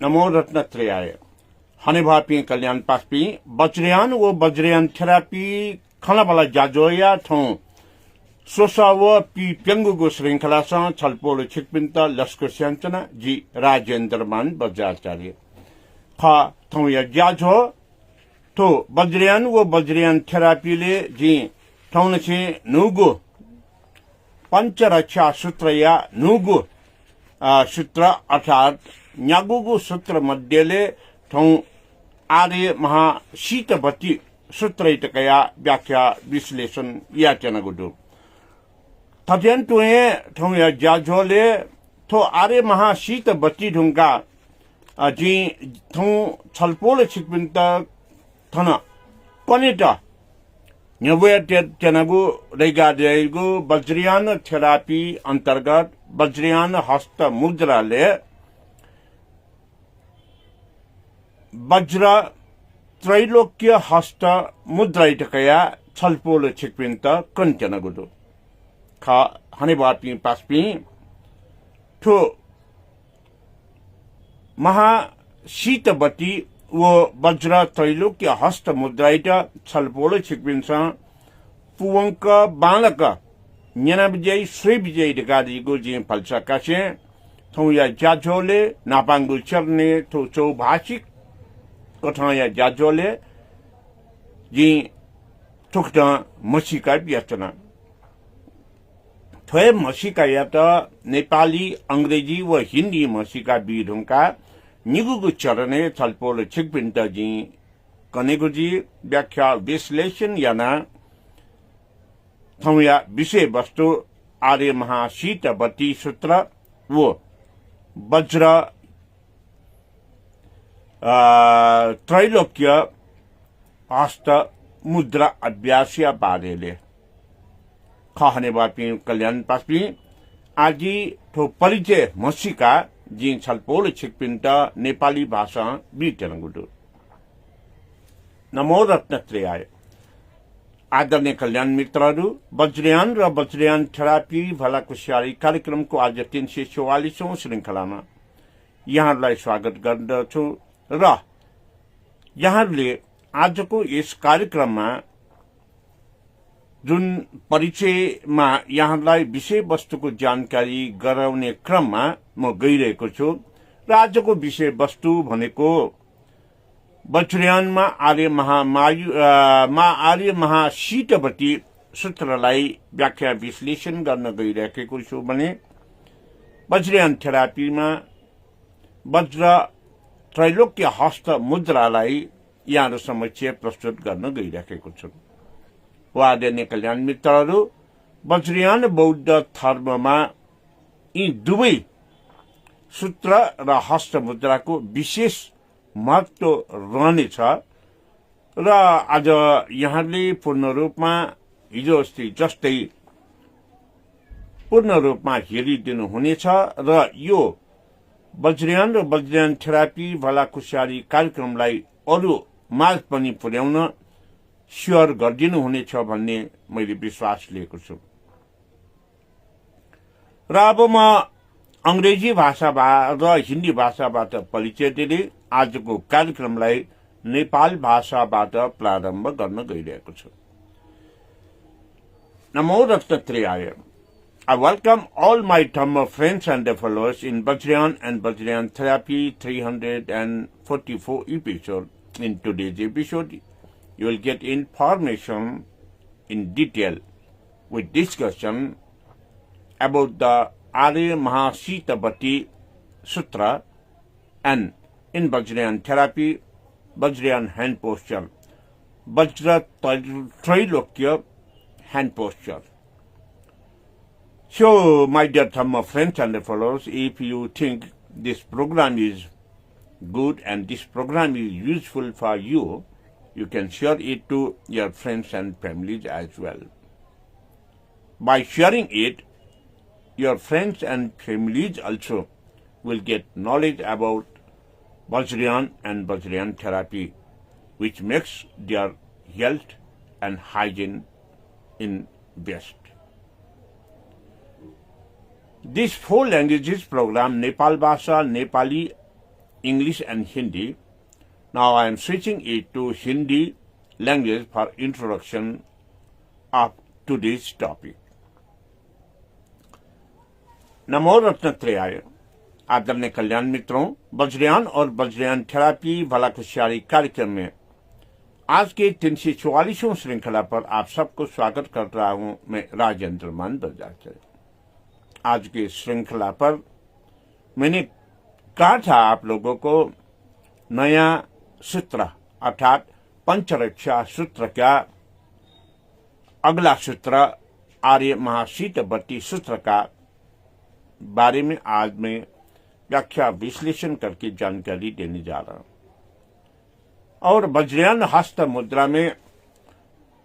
नमो रत्नत्रयाय हनेभापी कल्याण पासपी बज्रयान वो बज्रयान थेरापी खनाबला जाजोया थौ सोसाव पी प्यंगुगु श्रृंखला छलपोल छिकपिन्त लस्कर स्याञ्चना जी राजेन्द्रमान बज्राचार्य ख थौ या जाजो तो बज्रयान वो बज्रयान थेरापीले जी थौन छे नुगु पंचरक्षा सूत्र या नुगु सूत्र अर्थात न्यागुगु सूत्र मध्यले थौ आर्य महाशीतवती सूत्रैतकया व्याख्या विश्लेषण याचनगुडु थत्यन्तुए थौ या जाजोले थो आर्य महाशीतवती ढुंगा जी थौ छलपोल छिकपिन्त थन कनिट न्यवयत्यनगु रैगादेगु वज्रयान थेरापी अंतर्गत वज्रयान हस्त मुद्राले वज्र त्रैलोक्य हस्त मुद्राइटकया छलपोल छिकपिन्त कन्चनगुदु ख हनेबापी पासपी ठो महाशीतवती वो वज्र त्रैलोक्य हस्त मुद्राइट छलपोल छिकपिन्छ पुवंक बालक न्याना विजय श्री विजय ढकादिगो जी फलसकासे थौ या जाजोले नापांगु चरने थो चौभाषिक कथा या जाजोले जी थुक्ता मसिका व्यचना थोए मसिका या त नेपाली अंग्रेजी व हिन्दी मसिका बिढुंका निगुगु चरने छलपोल छिकपिन्त जी कनेगुजी व्याख्या विश्लेषण याना थौ या विषय वस्तु आर्य महाशीतवती सूत्र वो वज्र त्रैलोक्य हस्त मुद्रा अभ्यासिया बारेले खहने बापी कल्याण पासपी आजी ठो परिचय मसिका जी छलपोल छिकपिन्त नेपाली भाषा बिटनगुडु नमो रत्नत्रयाय आदरणीय कल्याण मित्रहरू वज्रयान र वज्रयान थेरापी भलाकुसारी कार्यक्रमको आज 344औं श्रृंखलामा यहाँहरूलाई स्वागत गर्दछु र यहाँहरूले आजको यस कार्यक्रममा जुन परिचयमा यहाँहरूलाई विषय वस्तुको जानकारी गराउने क्रममा म गइरहेको छु र आजको विषय वस्तु भनेको वज्रयानमा आर्य महाशीतवती सूत्रलाई व्याख्या विश्लेषण गर्न गइरहेको छु भने वज्रयान थेरापीमा वज्र त्रैलोक्य हस्त मुद्रालाई यहाँहरू समक्ष प्रस्तुत गर्न गइरहेको छु आदरणीय कल्याण मित्रहरू वज्रयान बौद्ध धर्ममा यी दुवै सूत्र र हस्त मुद्राको विशेष महत्व रहनेछ र आज यहाँले पूर्ण रूपमा हिजो अस्ति जस्तै पूर्ण रूपमा हेरिदिनु हुनेछ र यो वज्रयान र वज्रयान थेरापी भलाकुसारी कार्यक्रमलाई अरू माझ पनि पुर्याउन शेयर गरिदिनु हुनेछ भन्ने मैले विश्वास लिएको छु र अब म अंग्रेजी भाषा र हिन्दी भाषाबाट परिचय दिँदै आजको कार्यक्रमलाई नेपाल भाषाबाट प्रारम्भ गर्न गइरहेको छु नमो रत्नत्रयाय I welcome all my Dhamma friends and followers in Vajrayan and Vajrayan Therapy 344 episode. In today's episode, you will get information in detail with discussion about the Arya Mahashitavati Sutra and in Vajrayan Therapy, Vajrayan hand posture, Vajra Trilokya hand posture. So, my dear Dhamma friends and followers, if you think this program is good and this program is useful for you, you can share it to your friends and families as well. By sharing it, your friends and families also will get knowledge about Vajrayan and Vajrayan therapy, which makes their health and hygiene in best. This 4 languages program, Nepal Bhasha, Nepali, English and Hindi. Now I am switching it to Hindi language for introduction of today's topic. नमो रत्नत्रयाय। आदरणीय कल्याण मित्रों, वज्रयान और Vajrayana therapy भला खुशहाली कार्यक्रम में आज के 344वें श्रृंखला पर आप सबको स्वागत कर रहा हूं मैं राजेंद्र मान बजाचार्य। आज के श्रृंखला पर मैंने कहा था आप लोगों को नया सूत्र अर्थात पंचरक्षा सूत्र का अगला सूत्र आर्य महाशीतवर्ती सूत्र का बारे में आज मैं व्याख्या विश्लेषण करके जानकारी देने जा रहा हूं। और वज्रयान हस्त मुद्रा में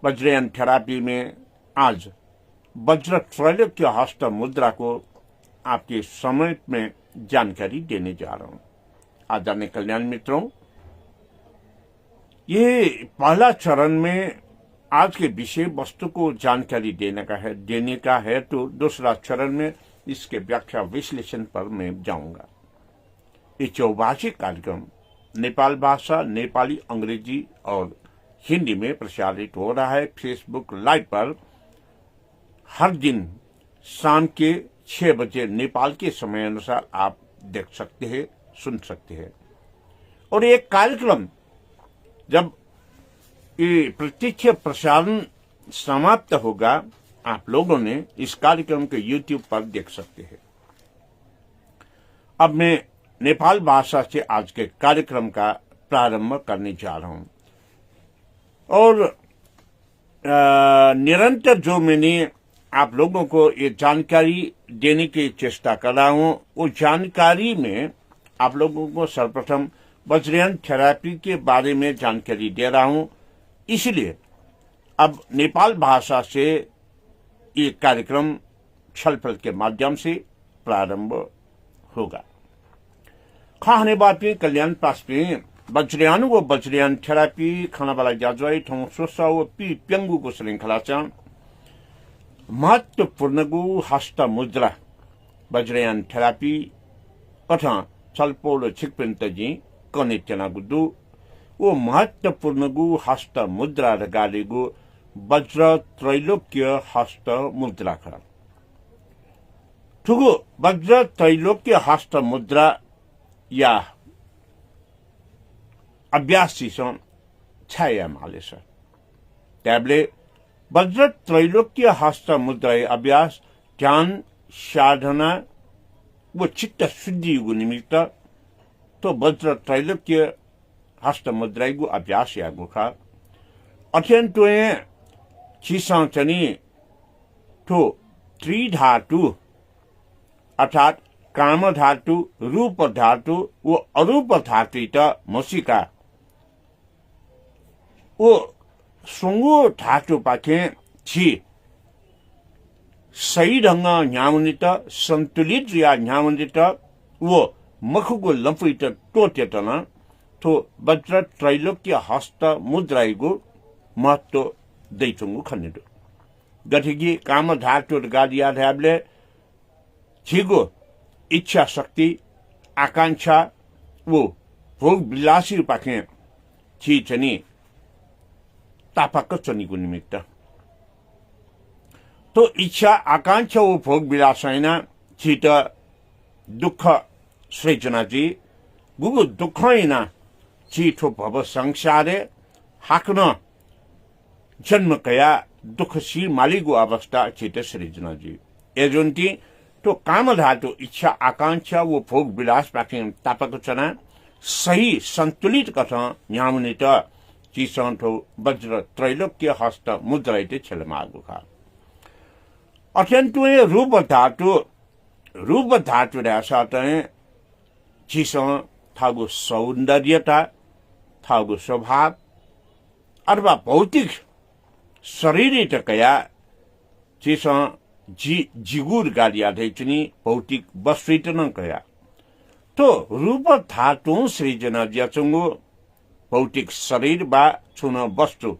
वज्रयान थेरापी में आज वज्र त्रैलोक्य हस्त मुद्रा को आपके समय में जानकारी देने जा रहा हूं। आदरणीय कल्याण मित्रों, ये पहला चरण में आज के विषय वस्तु को जानकारी देने का है तो दूसरा चरण में इसके व्याख्या विश्लेषण पर मैं जाऊंगा। ये चौभाषिक कार्यक्रम नेपाल भाषा, नेपाली, अंग्रेजी और हिंदी में प्रसारित हो रहा है। फेसबुक लाइव पर हर दिन शाम के 6 बजे नेपाल के समय अनुसार आप देख सकते हैं, सुन सकते हैं। और ये कार्यक्रम जब ये प्रत्यक्ष प्रसारण समाप्त होगा, आप लोगों ने इस कार्यक्रम को YouTube पर देख सकते हैं। अब मैं नेपाल भाषा से आज के कार्यक्रम का प्रारंभ करने जा रहा हूं। और निरंतर जो मैंने आप लोगों को ये जानकारी देने की चेष्टा कर रहा हूं, वो जानकारी में आप लोगों को सर्वप्रथम वज्रयान थेरापी के बारे में जानकारी दे रहा हूं। इसलिए अब नेपाल भाषा से ये कार्यक्रम छलफल के माध्यम से प्रारंभ होगा। खाने बापी कल्याण पासपे वज्रयान व वज्रयान थेरापी खाना वाला जाजवाई ठों सोसा व पी प्यंगु को श्रृंखला चा महत्वपूर्ण गु हस्त मुद्रा वज्रयान थेरापी कथा छलपोल छिकपिंत जी कने चना गुदु वो महत्वपूर्ण गु हस्त मुद्रा रगाले गु वज्र त्रैलोक्य हस्त मुद्रा का ठुगु वज्र त्रैलोक्य हस्त मुद्रा या अभ्यास चिसों छाया मालेस त्याबले वज्र त्रैलोक्य हस्त मुद्रा अभ्यास ध्यान साधना वो चित्त शुद्धि गु निमित्त तो वज्र त्रैलोक्य हस्त मुद्रा गु अभ्यास या गुखा अत्यंत चिसों चनी तो त्रिधातु अर्थात काम धातु, रूप धातु वो अरूप धातु त मसिका वो सुंगु धातु पाखे छि सही ढंग न्यामनित संतुलित या न्यामनित वो मखुगु लंफित टोटेतन तो वज्र त्रैलोक्य हस्त मुद्राइगु महत्व दैचुंगु खनिदु गठिगी काम धातु गादिया धाबले छिगु इच्छा शक्ति आकांक्षा वो भोग विलासी पाखे छि चनी तापक चनी को निमित्त तो इच्छा आकांक्षा वो भोग विलास हैन छि त दुख सृजना जी गुगु दुख हैन छि ठो भव संसारे हाक्न जन्म कया दुखशी मालिगु अवस्था छि त सृजना जी एजुन्ती तो काम धातु इच्छा आकांक्षा वो भोग विलास पाखे तापक चना सही संतुलित कथा न्यामनित चिसं ठो वज्र त्रैलोक्य हस्त मुद्राइते छलमागु खा अत्यंत रूप धातु रहसात चिसं थागु सौंदर्यता थागु स्वभाव अथवा भौतिक शरीर कया चिसं जिगुर गालिया धैचनी भौतिक वस्तुत न कया तो रूप धातु सृजना ज्याचुंगु भौतिक शरीर बा छुन वस्तु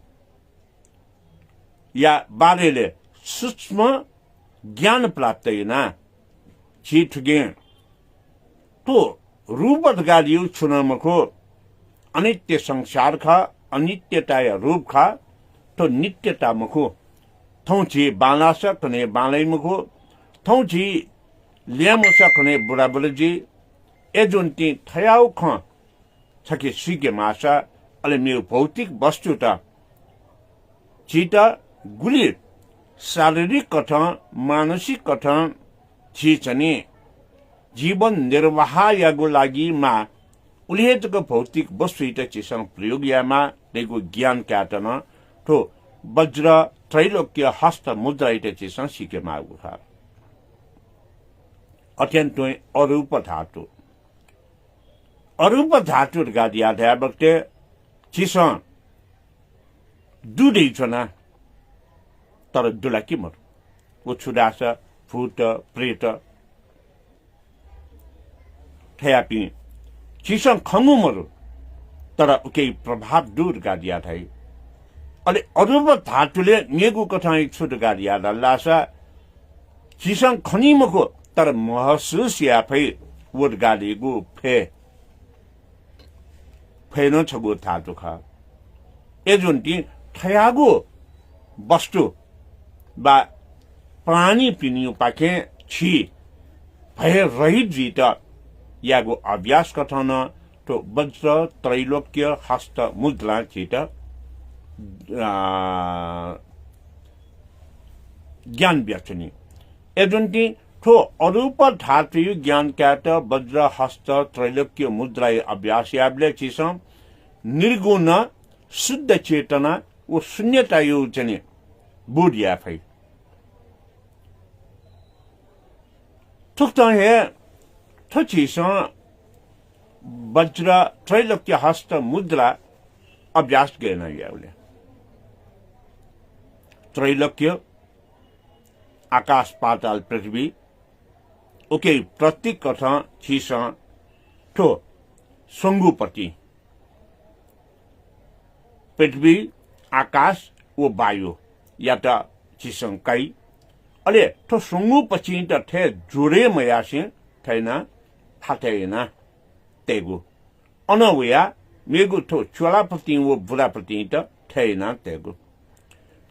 या बारेले सूक्ष्म ज्ञान प्राप्त ना छिठगे तो रूपत गालियो छुनमको अनित्य संसार खा अनित्यता या रूप खा तो नित्यता मखो थौची बालासा कने बालै मखो थौची ल्यामसा कने बुढाबुढी जी एजुन्ती थयाउ ख छके सिके मासा अले मेरो भौतिक वस्तु त चिता गुली शारीरिक कथा मानसिक कथा छिचने जीवन निर्वाह यागो लागि मा उल्लेखको भौतिक वस्तु इटा चिसँग प्रयोग यामा नेगो ज्ञान क्याटन तो वज्र त्रैलोक्य हस्त मुद्रा इटा चिसँग सिके मागु खा अत्यन्त अरूप धातु गाडी आधा बक्ते चिसँग दुधै छना तर दुला के मर वो छुडास भूत प्रेत ठयापी चिसँग खंगु मरु तर केही प्रभाव दूर गाडिया थाई अले अरूप धातुले नेगु कठाई छुट गाडिया लासा चिसँग खनिमको तर महसुस या फै वोट गाडिगु फे फेन छगु धातु खा एजुन्टी ठयागु वस्तु बा प्राणी पिनियो पाखे छि भय रहित जीत यागो अभ्यास कथन तो वज्र त्रैलोक्य हस्त मुद्रा चित ज्ञान व्याचनी एजुन्टी ठो अरूप धातु ज्ञान क्यात वज्र हस्त त्रैलोक्य मुद्रा अभ्यास याबले चिसम निर्गुण शुद्ध चेतना वो शून्यता यो चने बुढ या फै थुक्ता है थचिस वज्र त्रैलोक्य हस्त मुद्रा अभ्यास गर्न याउले त्रैलोक्य आकाश पाताल पृथ्वी ओके प्रत्येक कथा छिस ठो संगुपति पृथ्वी आकाश वो वायु या त चिसंकाई अले तो सुंगु पछि त थे जोरे मयासे थैना फाथैना तेगु अनवया मेगु थो चोलापति वो बुढापति त थैना तेगु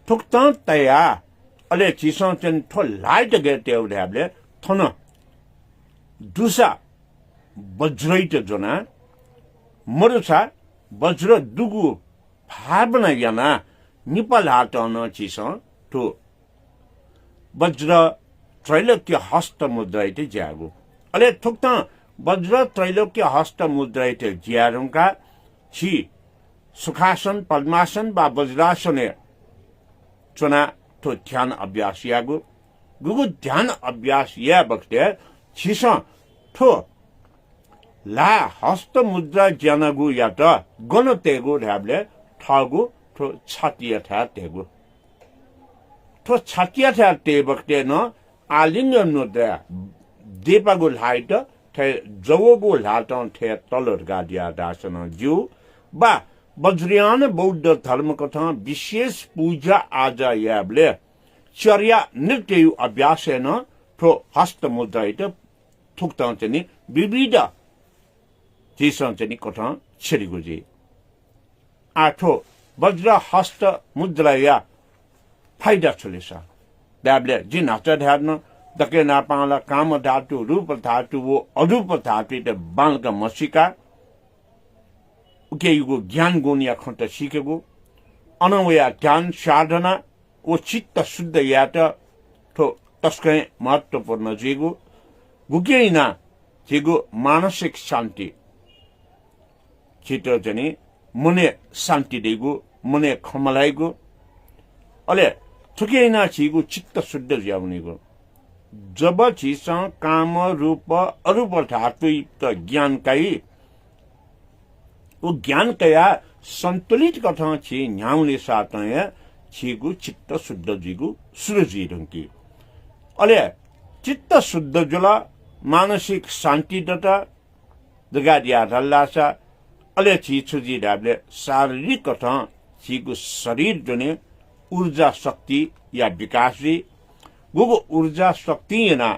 थुक्ता तया अले चिसं चन थो लाइट गेटे उड्याबले थन दुसा वज्रैत जना मरुसा वज्र दुगु भावना याना निपल हाट न चिसं तो वज्र त्रैलोक्य हस्त मुद्राइट ज्यागु अले थुक्ता वज्र त्रैलोक्य हस्त मुद्राइट ज्यारुका छि सुखासन पद्मासन बा वज्रासन चुना तो ध्यान अभ्यास यागु गुगु ध्यान अभ्यास या बक्ते छिस थो ला हस्त मुद्रा ज्यानगु या त गन तेगु ढाबले ठगु थो छातिया था तेगु थो छातिया था ते बक्ते न आलिंग न दे देपागु लाइट थे जवगु लाट थे तलर गादिया दासन जु बा वज्रियान बौद्ध धर्म कथा विशेष पूजा आजा याबले चर्या नृत्य अभ्यास न थो हस्त मुद्राइट थुक्ता चनि विविध चिसं चनि कथा छिरिगुजी आठो वज्र हस्त मुद्रा या फाइदा छुलेसा दाबले जिन हस्त ध्यान दके नापाला काम धातु रूप धातु वो अरूप धातु ते बालका मसिका उके युगो ज्ञान गुण खन्त सिकेगो अनवया ध्यान साधना वो चित्त शुद्ध या तो तस्कै महत्वपूर्ण जेगो गुकेना जेगो मानसिक शान्ति चित्त जने मने शान्ति देगो मने खमलाइगो अले थुकेना छिगो चित्त शुद्ध ज्याउनेगो जब छिसा काम रूप अरूप धातु त ज्ञान काई वो ज्ञान कया संतुलित कथा छि न्याउने सातय छिगु चित्त शुद्ध जिगु सुरजी रंकी अले चित्त शुद्ध जुला मानसिक शान्ति दता दगादिया रल्लासा अले छिछुजी डाबले शारीरिक कथा छिगु शरीर जने ऊर्जा शक्ति या विकास जी गुगु ऊर्जा शक्ति ना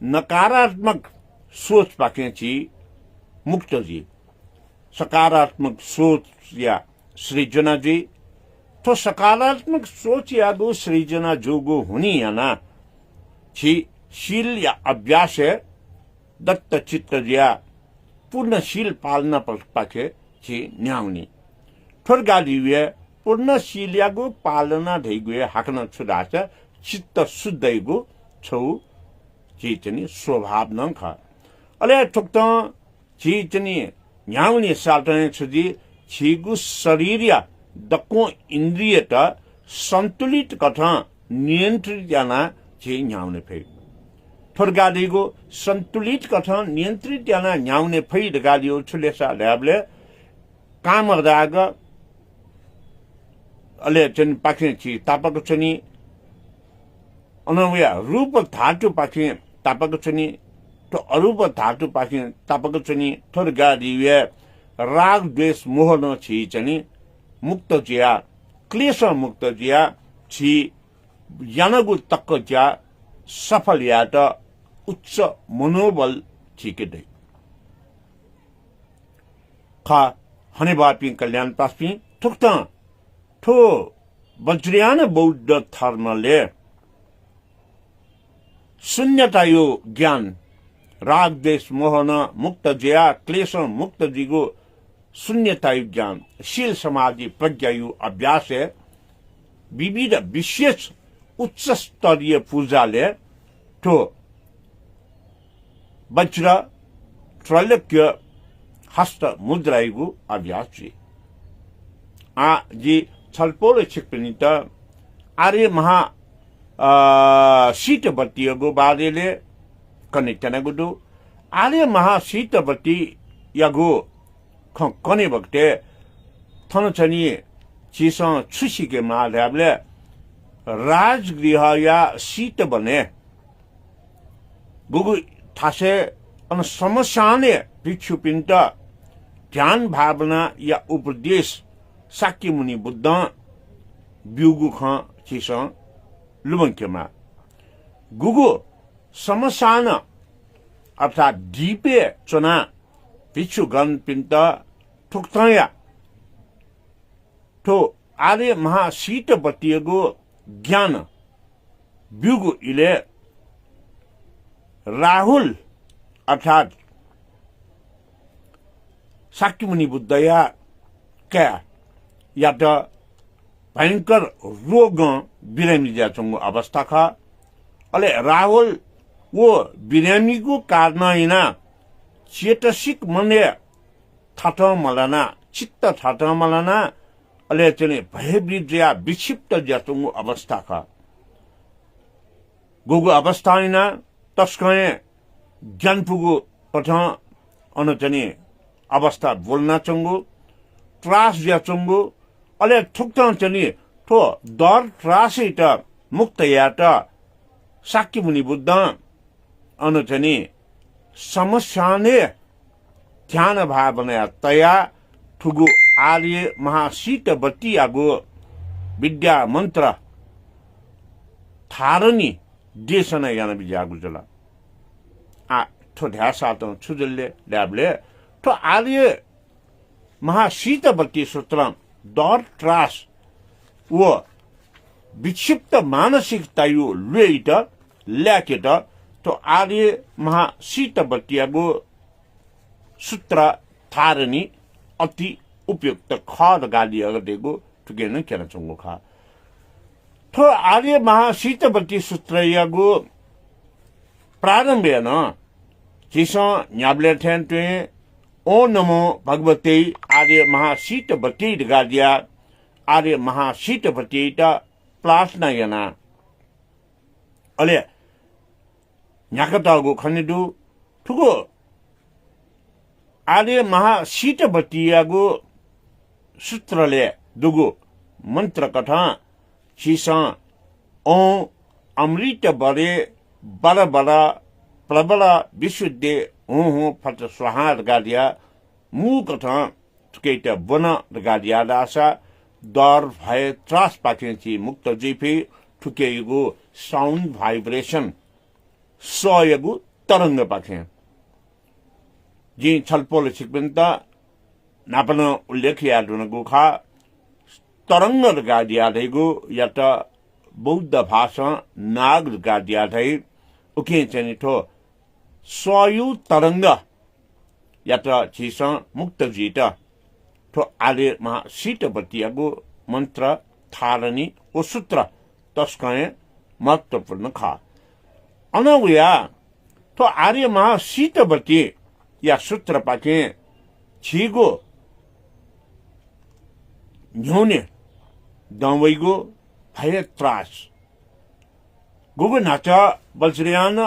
नकारात्मक सोच पाके छि मुक्तजी सकारात्मक सोच या सृजना जी तो सकारात्मक सोच या गो सृजना जोगो हुनी याना छी शील या अभ्यास है दत्त चित्त या पूर्णशील पालना पाके छी न्याउनी ठोरगाली वे पूर्णशील या गो पालना धैगुए हाकन छुदास चित्त शुद्धैगो छौ छी चनी स्वभाव न ख अले ठोक्त छी चनी न्याउनी साल्टने छुदी छीगु शरीर या दक्को इन्द्रिय त सन्तुलित कथा नियन्त्रित याना छी न्याउने फे ठोरगालीगो सन्तुलित कथा नियन्त्रित याना न्याउने फै दगालियो छुलेसा ल्याबले काम गर्दाग अले चन पाखे छी तापक छनी अनवया रूप धातु पाखे तापक छनी तो अरूप धातु पाखे तापक छनी ठोरगाली वे राग द्वेष मोह न छी चनी मुक्त जिया क्लेश मुक्त जिया छी यानगु तक्क ज्या सफल या त उच्च मनोबल छिकेदै खा हने बापी कल्याण पासपी थुक्ता ठो वज्रयान बौद्ध धर्मले शून्यता यो ज्ञान राग देश मोहन मुक्त जया क्लेश मुक्त जिगो शून्यता ज्ञान शील समाधि प्रज्ञायु अभ्यास है विविध विशेष उच्च स्तरीय पूजाले तो वज्र त्रैलोक्य हस्त मुद्राइगु अभ्यास जी आ जी छलपोल छिकपिनी त आर्य महा शीतवतीयगो बारेले कनेक्टनगुदु आर्य महा शीतवती यगो कने बक्ते थन चनी चिसा छुसीके माल्याबले राजगृह या शीत बने गुगु थासे अन समस्याने भिक्षुपिन्त ध्यान भावना या उपदेश साक्य मुनि बुद्ध ब्युगु ख चिसा लुबंकेमा गुगु समसान अर्थात दीपे चना भिक्षुगण पिन्त ठुक्तया तो आर्य महा शीतवतीयगो ज्ञान ब्युगु इले राहुल अर्थात साक्य मुनि बुद्धया क्या या त भयंकर रोग बिरामी जाचंगो अवस्था खा अले राहुल वो बिरामी को कारण हिना चेतसिक मने थाट मलाना चित्त थाट मलाना अले चने भयभीत या विक्षिप्त जाचंगो अवस्था खा गोगो अवस्था हिना तस्कए ज्ञानपुगो पठा अनचने अवस्था बोलना चंगो त्रास जाचंगो अले ठुक्ता चनी तो दर त्रासै त मुक्त या त साक्य मुनि बुद्ध अनचने समस्याने ध्यान भावना तया ठुगु आर्य महाशीतवती आगो विद्या मंत्र थारनी देशना याना बिजागु जला आ ठो ध्यासा त छुजले ल्याबले तो आर्य महाशीतवती सूत्र दर त्रास वो विक्षिप्त मानसिकता यो लुइट ल्याकेट तो आर्य महाशीतवतीयगो सूत्र थारनी अति उपयुक्त खद गाली अगदेगो टुगेन केन चंगो खा तो आर्य महाशीतवती सूत्र यगो प्रारम्भेन चिस न्याब्ले ठेन्टे ओ नमो भगवते आर्य महाशीतवती गादिया आर्य महाशीतवती त प्रार्थना यना अले न्याकतागो खनिदु ठुगो आर्य महाशीतवतीयगो सूत्रले दुगो मंत्र कथा चिसा ओ अमृत बरे बर बर प्रबल विशुद्धे हो फट स्वाहा गादिया मु कथा केट बन गादिया दासा दर भय त्रास पाखेची मुक्त जिफे ठुकेगो साउन्ड भाइब्रेसन सयगु तरंग पाखे जी छलपोल सिक्बिन्ता नापन उल्लेख यादुनको खा तरंग गादिया थैगु या त बौद्ध भाषा नाग गादिया थै उके चाहिँ ठो स्वयु तरंग या त छिस मुक्त जीत ठो आले मा सीट बतियागु मंत्र थारनी ओ सूत्र तस्कय महत्वपूर्ण खा अनवया तो आर्य मा सीट बति या सूत्र पाके छिगो न्योने दवैगो भय त्रास गुगु नाचा बल्सरियान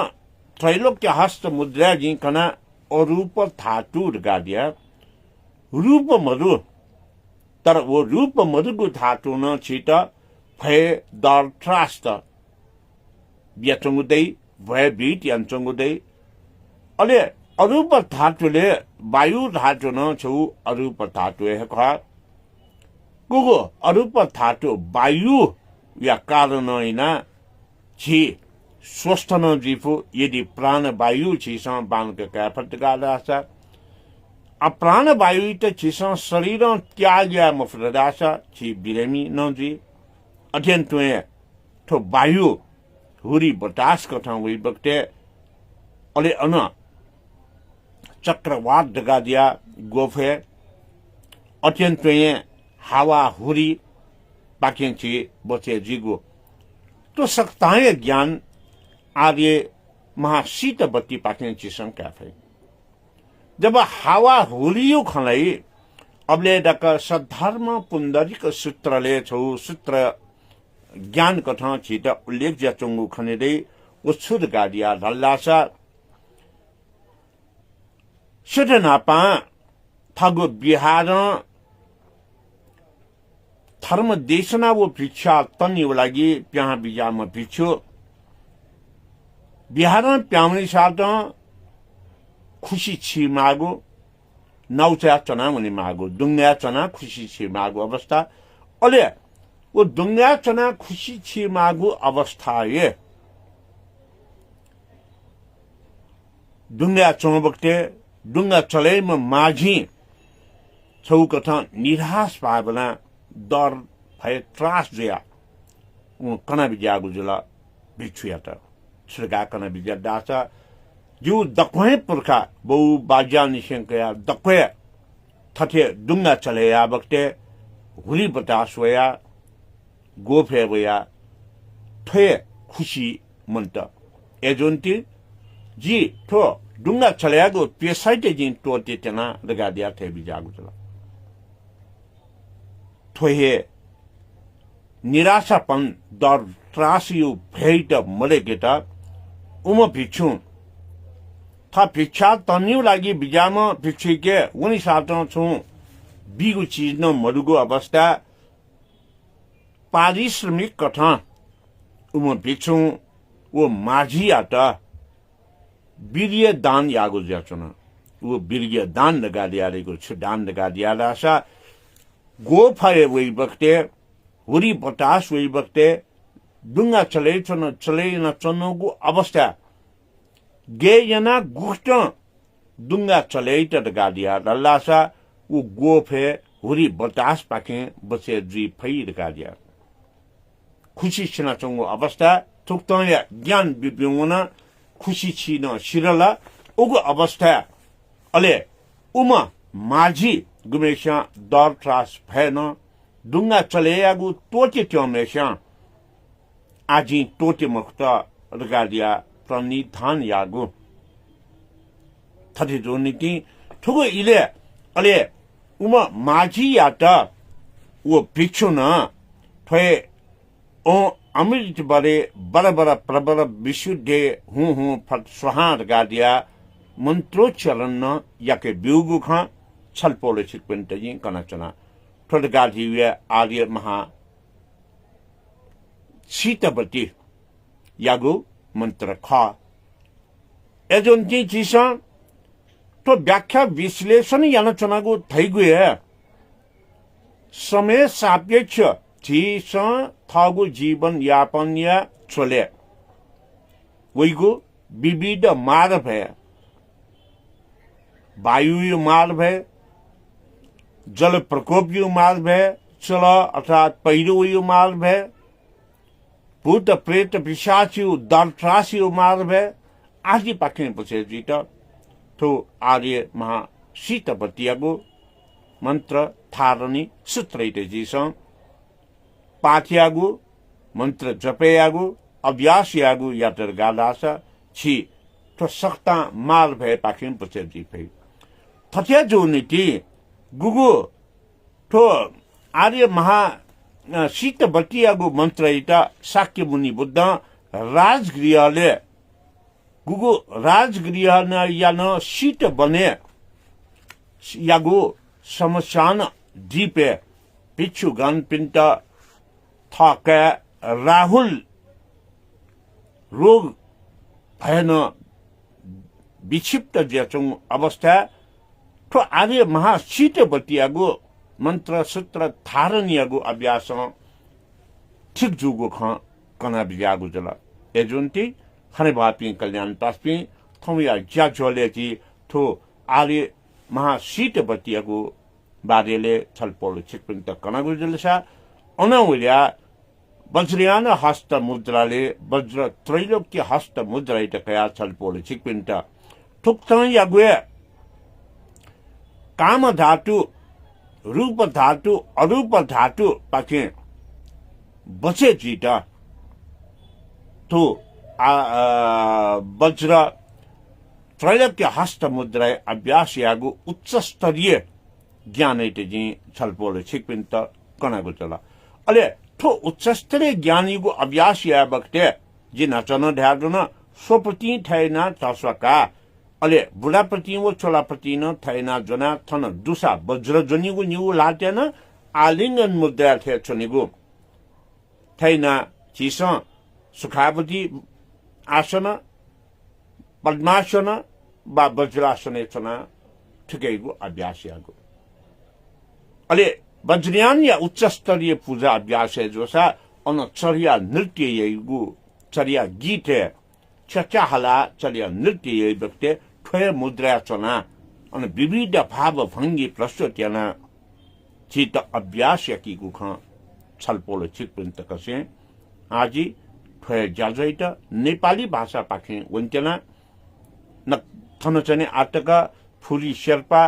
त्रैलोक्य हस्त मुद्रा जी कना अरूप धातु गादिया रूप मधु तर वो रूप मधुको धातु न छिट भय दर त्रास त बियाचंगुदै भय बीट यानचंगुदै अले अरूप धातुले वायु धातु न छौ अरूप धातु हे खा गुगु अरूप धातु वायु या कारण हैना छि स्वस्थ न जीफु यदि प्राण वायु छिस बानक का फटगालासा अप्राण वायु त छिस शरीर त्याग्या मफरदासा छि बिरेमी न जी अध्ययन तुए ठो वायु हुरी बतास कथा हुई बक्ते अले अन चक्रवात दगा दिया गोफे अध्ययन तुए हावा हुरी पाकेंची बचे जीगो तो सक्ताय ज्ञान आर्य महाशीत बत्ती पाकेंची संख्या थे जब हावा हुरियो खलाई अबले डक सद्धर्म पुंडरिक सूत्रले छौ सूत्र ज्ञान कथा छिट उल्लेख जचंगु खनेदे उछुद गादिया धल्लासा सुदनापा थगु बिहार धर्म देशना वो भिक्षा तन्यो लागि प्याहा बिजामा भिक्षु बिहार प्याउने साथ खुशी छि मागो नौचा चना मुनि मागो दुंगा चना खुशी छि मागो अवस्था अले वो दुंगा चना खुशी छि मागो अवस्था ये दुंगा चोबक्ते दुंगा चलेम माझी छौ कथा निराश पावना दर भय त्रास जया कना बिजागु जुला भिक्षुयात छगा कना बिजा दासा जु दक्वे पुरखा बहु बाजा निशंकया दक्वे थथे दुंगा चलेया बक्ते हुरी बतास वया गोफे वया थे खुशी मंत एजोंती जी थो दुंगा चलेया गो पेसाइते जिन तोते तना लगा दिया थे बिजागु जुला थोहे निराशापन दर त्रासियो भेट मले गेटा उम भिक्षु था भिक्षा तन्यु लागि बिजाम भिक्षुके उनी साथ छु बिगु चीज न मरुगो अवस्था पारिश्रमिक कथा उम भिक्षु वो माझी आता वीर्य दान यागो ज्याचना वो वीर्य दान लगा दिया रेको छु दान लगा दिया लासा गो फाए वही बक्ते हुरी बतास वही बक्ते दुंगा चले न चनोगु अवस्था गे जना गुष्ट दुंगा चले त गादिया लल्लासा वो गो फे हुरी बतास पाके बसे जी फई गादिया खुशी छिना चंगो अवस्था थुक्तया ज्ञान बिब्युना खुशी छिन शिरला उगु अवस्था अले उमा माझी गुमेशा दर त्रास भएन दुंगा चलेयागु तोटे त्योमेशा आजी तोटे मुक्त रगादिया प्रणिधान यागु थति जोनिति ठुगो इले अले उमा माझी याता वो भिक्षु न थए ओ अमृत बरे बड़ा प्रबल विशुद्धे हूं फट स्वहार गादिया मंत्रोच्चारण न याके ब्युगु खा छलपोले सिक्वेंटजी कनचना ठोडगाधिवे आर्य महा सीतबती यागु मंत्र ख एजोंती चिसा तो व्याख्या विश्लेषण यानचनागु थैगुए समय सापेक्ष चिस थगु जीवन यापन या छोले वैगु विविध मार्ग भए वायु यो मार भए, जल प्रकोप यो मार भए, चल अर्थात पहिरो यो मार भए, भूत प्रेत पिशाच यो दर त्रास यो मार भए, आदि पाखें पछे तो आर्य महा सीतपतियागो मंत्र थारणी सूत्र जीसं पाठ्यागु मंत्र जपेयागु अभ्यासयागु यातर गादासा छी तो सक्ता मार भए पाखें पछे जी भई थथिया जो नीति गुगु तो आर्य महा सीतपतियागु मंत्र इटा शाक्य मुनि बुद्ध राजगृहले गुगु राजगृह न या न शीत बने यागु समशान दीपे पिछु गन पिंट थके राहुल रोग भएन विक्षिप्त ज्याचुङ अवस्था तो आर्य महा शीत बतियागु मंत्र सूत्र धारणियागु अभ्यास ठीक जुगु ख कना बियागु जला एजुन्ती खने बापी कल्याण पासपी थमिया ज्या जोलेची थो आर्य महा शीत बतियागु बारेले छलपोल छिकपिन त कनागु जलसा अनौल्या वज्रयान हस्त मुद्राले वज्र त्रैलोक्य हस्त मुद्रा इट कया छलपोल छिकपिन त थुक्तं यागुए काम धातु रूप धातु अरूप धातु पाके बचे जीता तो वज्र त्रैलोक्य हस्त मुद्रा अभ्यास यागु उच्च स्तरीय ज्ञान जी छलपोल छिकपिन त कनागु चला अले थो उच्च स्तरीय ज्ञानीगु अभ्यास या बक्ते जी नचन ढ्याडुन सोपति थैना तस्वका अले बुढाप्रति वो छोलाप्रति न थैना जना थन दुसा वज्र जनिगु निउ लाटेन आलिंगन मुद्रा थे छनिगु थैना चिस सुखावती आसन पद्मासन बा वज्रासन छना ठिकैगु अभ्यास यागु अले वज्रयान या उच्च स्तरीय पूजा अभ्यास है जो सा अन चर्या नृत्य येगु चर्या गीत है चचा हला चर्या नृत्य ये व्यक्ति ठोय मुद्रा चना अन विविध भाव भंगी प्रस्तुत्यना चित अभ्यास यकी गुख छलपोल छिकपिन त कसे आजी ठोय जाजैत नेपाली भाषा पाखे वन्चना न थनचने आटका फुली शेर्पा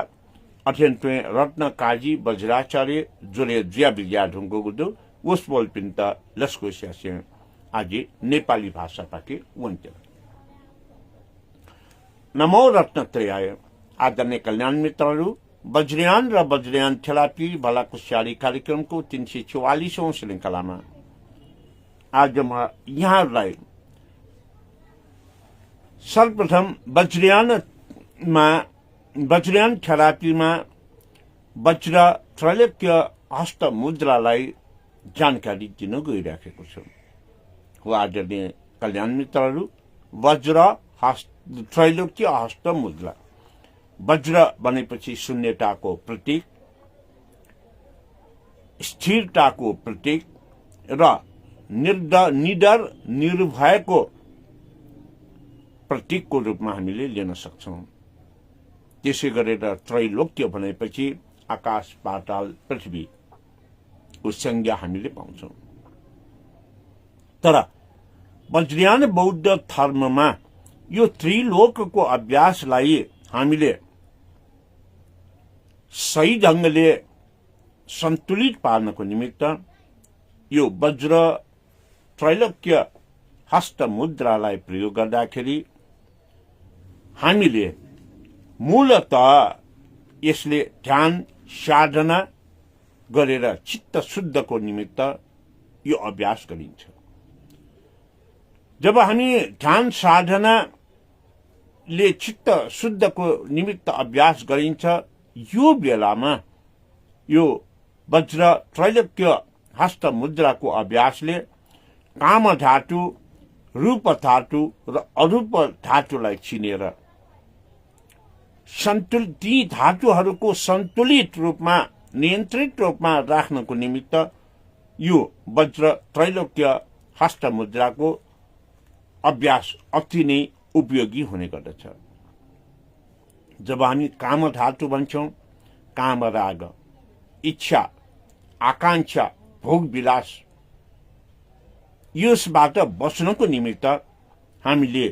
अध्ययन रत्न काजी वज्राचार्य जोले ज्या विज्ञा ढुङ्गो गुदु उसबोल पिन्त लस्को स्यासे आजी नेपाली भाषा पाके वन्चन नमो रत्न त्रयाय आदरणीय कल्याण मित्रहरू वज्रयान र वज्रयान थेरापी भला खुसियाली कार्यक्रमको 344औं श्रृङ्खलामा आज म यहाँहरूलाई सर्वप्रथम वज्रयान थेरापीमा वज्र त्रैलोक्य हस्त मुद्रालाई जानकारी दिन गइराखेको छु हो आदरणीय कल्याण मित्रहरू वज्र त्रैलोक्य हस्त मुद्रा वज्र बनेपछि शून्यताको प्रतीक स्थिरताको प्रतीक र निडर निर्भयको प्रतीकको रूपमा हामीले लिन सक्छौं त्यसै गरेर त्रैलोक्य भनेपछि आकाश पाताल पृथ्वी को संज्ञा हामीले पाउँछौं तर वज्रयान बौद्ध धर्ममा यो त्रिलोकको अभ्यासलाई हामीले सही ढंगले सन्तुलित पार्नको निमित्त यो वज्र त्रैलोक्य हस्त मुद्रालाई प्रयोग गर्दाखेरि हामीले मूलतः यसले ध्यान साधना गरेर चित्त शुद्धको निमित्त यो अभ्यास गरिन्छ जब हामी ध्यान साधना ले चित्त शुद्धको निमित्त अभ्यास गरिन्छ यो बेलामा यो वज्र त्रैलोक्य हस्त मुद्राको अभ्यासले काम धातु रूप धातु र अरूप धातुलाई चिनेर ती धातुहरूको सन्तुलित रूपमा नियन्त्रित रूपमा राख्नको निमित्त यो वज्र त्रैलोक्य हस्त मुद्राको अभ्यास अति नै उपयोगी हुने गर्दछ जब हामी काम धातु भन्छौं, काम राग, इच्छा, आकांक्षा, भोग विलास, यसबाट बच्नको निमित्त हामीले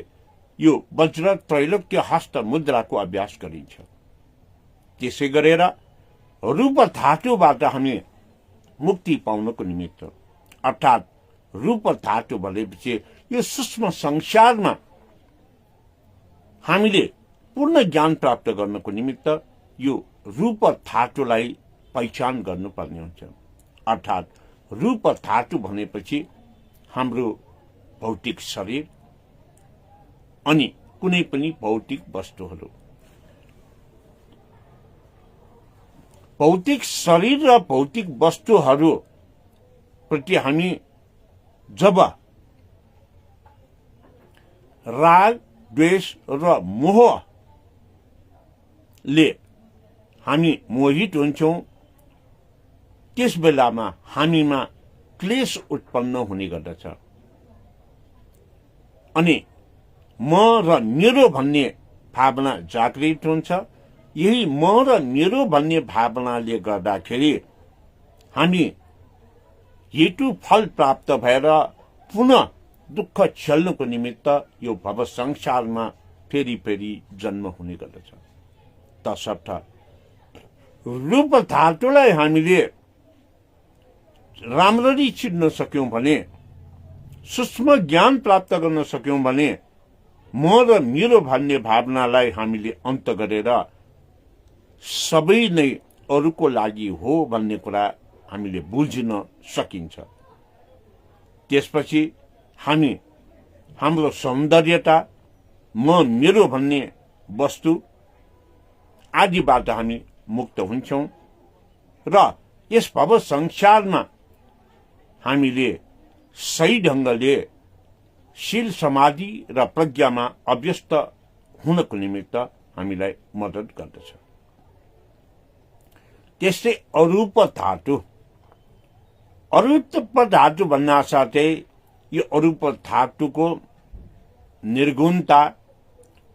यो वज्र त्रैलोक्य हस्त मुद्राको अभ्यास गरिन्छ। त्यसै गरेर रूप धातुबाट हामी मुक्ति पाउनको निमित्त, अर्थात् रूप धातु भनेपछि यो सूक्ष्म संसारमा हामीले पूर्ण ज्ञान प्राप्त गर्नको निमित्त यो रूप धातुलाई पहिचान गर्नुपर्ने हुन्छ। अर्थात् रूप धातु भनेपछि हाम्रो भौतिक शरीर अनि कुनै पनि भौतिक वस्तुहरू। भौतिक शरीर र भौतिक वस्तुहरू प्रति हामी जब राग, द्वेष र मोहले हामी मोहित हुन्छौं, त्यस बेलामा हामीमा क्लेश उत्पन्न हुने गर्दछ अनि म र मेरो भन्ने भावना जागृत हुन्छ। यही म र मेरो भन्ने भावनाले गर्दाखेरि हामी हेतु फल प्राप्त भएर पुनः दुःख झेल्नको निमित्त यो भव संसारमा फेरि फेरि जन्म हुने गर्दछ। तसर्थ रूप धातुलाई हामीले राम्ररी चिन्न सक्यौं भने, सूक्ष्म ज्ञान प्राप्त गर्न सक्यौं भने, म र मेरो भन्ने भावनालाई हामीले अन्त गरेर सबै नै अरूको लागि हो भन्ने कुरा हामीले बुझ्न सकिन्छ। त्यसपछि हामी हाम्रो सौन्दर्यता, म मेरो भन्ने वस्तु आदिबाट हामी मुक्त हुन्छौं र यस भव संसारमा हामीले सही ढंगले शील, समाधि र प्रज्ञामा अभ्यस्त हुनको निमित्त हामीलाई मद्दत गर्दछ। त्यस्तै अरूप धातु, अरूप धातु भन्ना साथै यो अरूप धातुको निर्गुणता,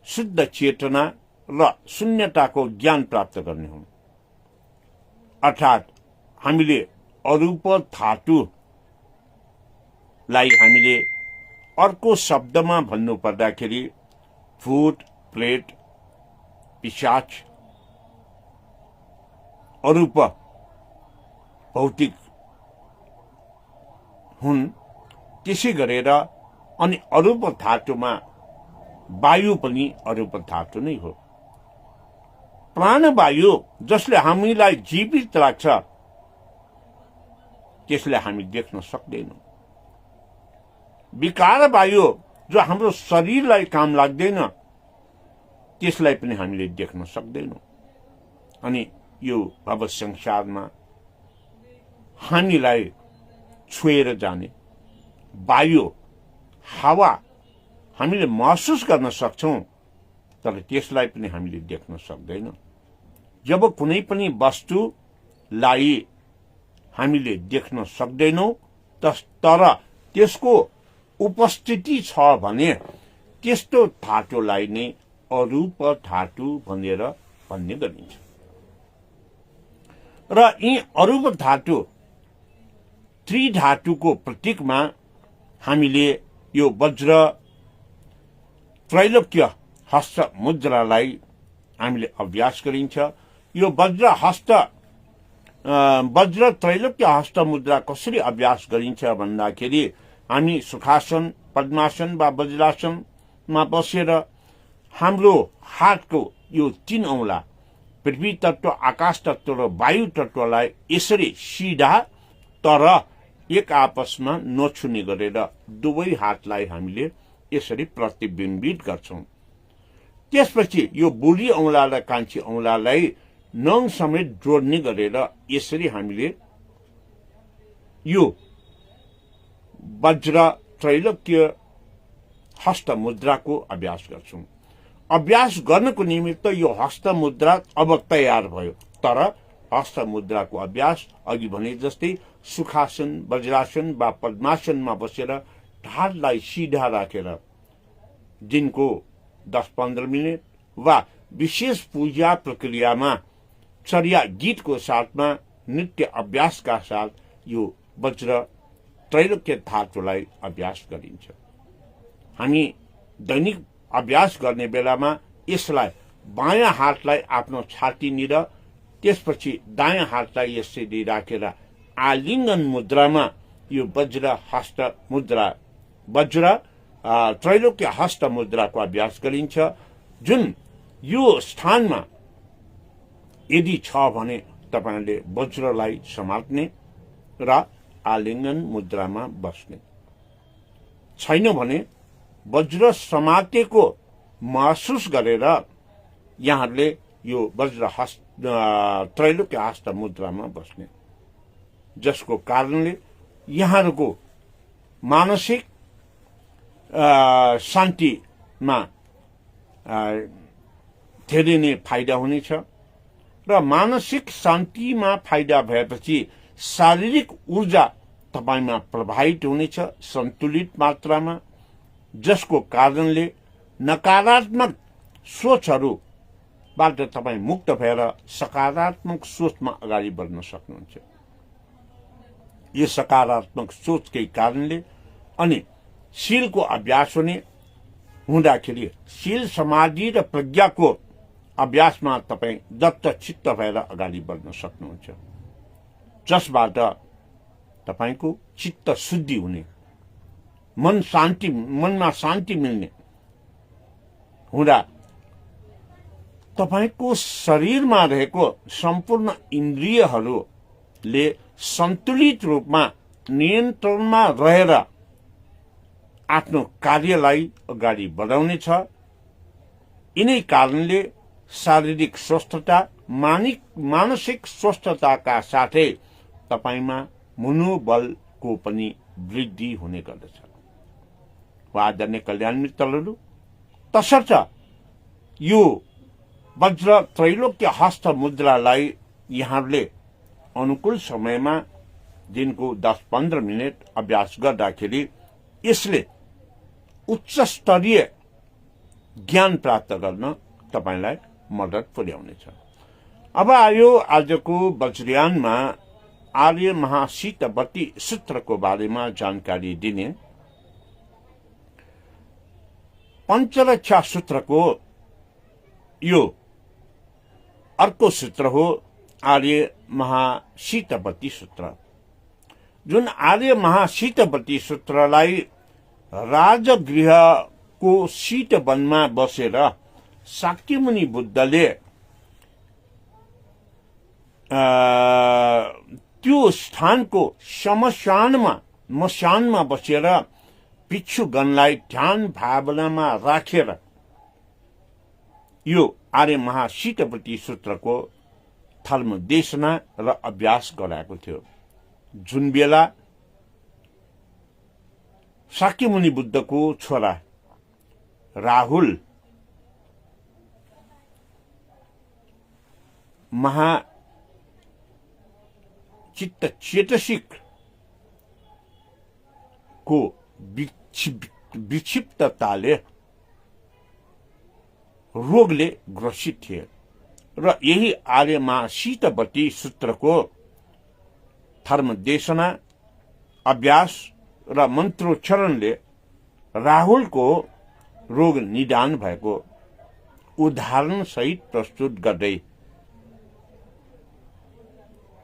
शुद्ध चेतना र शून्यताको ज्ञान प्राप्त गर्ने हुन्। अर्थात् हामीले अरूप धातुलाई हामीले अर्को शब्दमा भन्नु पर्दाखेरि भूत, प्रेत, पिशाच, अरूप भौतिक हुन्। त्यसै गरेर अनि अरूप धातुमा वायु पनि अरूप धातु नै हो। प्राणवायु जसले हामीलाई जीवित राख्छ, त्यसलाई हामी देख्न सक्दैनौं। विकार वायु जो हाम्रो शरीरलाई काम लाग्दैन, त्यसलाई पनि हामीले देख्न सक्दैनौं। अनि यो भव संसारमा हामीलाई छोएर जाने वायु, हावा हामीले महसुस गर्न सक्छौं, तर त्यसलाई पनि हामीले देख्न सक्दैनौं। जब कुनै पनि वस्तुलाई हामीले देख्न सक्दैनौं, तर त्यसको उपस्थिति छ भने त्यस्तो धातुलाई नै अरूप धातु भनेर भन्ने गरिन्छ। र यी अरूप धातु त्रिधातुको प्रतीकमा हामीले यो वज्र त्रैलोक्य हस्त मुद्रालाई हामीले अभ्यास गरिन्छ। यो वज्र त्रैलोक्य हस्त मुद्रा कसरी अभ्यास गरिन्छ भन्दाखेरि हामी सुखासन, पद्मासन वा वज्रासनमा बसेर हाम्रो हातको यो 3 औंला पृथ्वी तत्व, आकाश तत्व र वायु तत्वलाई यसरी सिधा तर एक आपसमा नछुने गरेर दुवै हातलाई हामीले यसरी प्रतिबिम्बित गर्छौं। त्यसपछि यो बुढी औंला र कान्छी औंलालाई नङ समेत जोड्ने गरेर यसरी हामीले यो वज्र त्रैलोक्य हस्त मुद्राको अभ्यास गर्छौं। अभ्यास गर्नको निमित्त यो हस्त मुद्रा अब तयार भयो, तर हस्त मुद्राको अभ्यास अघि भने जस्तै सुखासन, वज्रासन वा पद्मासनमा बसेर ढाडलाई सिधा राखेर दिनको 10-15 मिनट वा विशेष पूजा प्रक्रियामा चर्या गीतको साथमा नृत्य अभ्यासका साथ यो वज्र त्रैलोक्य धातुलाई अभ्यास गरिन्छ। हामी दैनिक अभ्यास गर्ने बेलामा यसलाई बायाँ हातलाई आफ्नो छातीनिर, त्यसपछि दायाँ हातलाई यसरी राखेर आलिङ्गन मुद्रामा यो वज्र हस्त मुद्रा, वज्र त्रैलोक्य हस्त मुद्राको अभ्यास गरिन्छ। जुन यो स्थानमा यदि छ भने तपाईले वज्रलाई समात्ने र आलिङ्गन मुद्रामा बस्ने, छैन भने वज्र समातेको महसुस गरेर यहाँहरूले यो वज्र त्रैलोक्य हस्त मुद्रामा बस्ने, जसको कारणले यहाँहरूको मानसिक शान्तिमा धेरै नै फाइदा हुनेछ र मानसिक शान्तिमा फाइदा भएपछि शारीरिक ऊर्जा तपाईमा प्रभावित हुनेछ सन्तुलित मात्रामा, जसको कारणले नकारात्मक सोचहरूबाट तपाईँ मुक्त भएर सकारात्मक सोचमा अगाडि बढ्न सक्नुहुन्छ। यो सकारात्मक सोचकै कारणले अनि शीलको अभ्यास हुँदाखेरि शील समाधि र प्रज्ञाको अभ्यासमा तपाईँ दत्त चित्त भएर अगाडि बढ्न सक्नुहुन्छ, जसबाट तपाईको चित्त शुद्धि हुने, मनमा शान्ति मिल्ने हुँदा तपाईको शरीरमा रहेको सम्पूर्ण इन्द्रियहरूले सन्तुलित रूपमा नियन्त्रणमा रहेर आफ्नो कार्यलाई अगाडि बढाउनेछ। यिनै कारणले शारीरिक स्वस्थता, मानसिक स्वस्थताका साथै तपाईमा मनोबलको पनि वृद्धि हुने गर्दछ। आदरणीय कल्याण मित्रहरू, तसर्थ यो वज्र त्रैलोक्य हस्त मुद्रालाई यहाँहरूले अनुकूल समयमा दिनको 10-15 मिनट अभ्यास गर्दाखेरि यसले उच्च स्तरीय ज्ञान प्राप्त गर्न तपाईलाई मद्दत पुर्याउनेछ। अब आयो आजको वज्रयानमा आर्य महासितवती सूत्रको बारेमा जानकारी दिने। पञ्चरक्षा सूत्रको यो अर्को सूत्र हो आर्य महासितवती सूत्र। जुन आर्य महासितवती सूत्रलाई राजगृहको शीतवनमा बसेर शाक्यमुनि बुद्धले त्यो स्थानको मशानमा बसेर भिक्षुगणलाई ध्यान भावनामा राखेर यो आर्य महासितवती सूत्रको धर्मदेशना र अभ्यास गराएको थियो। जुन बेला शाक्यमुनि बुद्धको छोरा राहुल चित्त चेतसिक को विक्षिप्तताले रोगले ग्रसित थिए र यही आर्य महासितवती सूत्रको धर्मदेशना, अभ्यास र मन्त्रोच्चारणले राहुलको रोग निदान भएको उदाहरण सहित प्रस्तुत गर्दै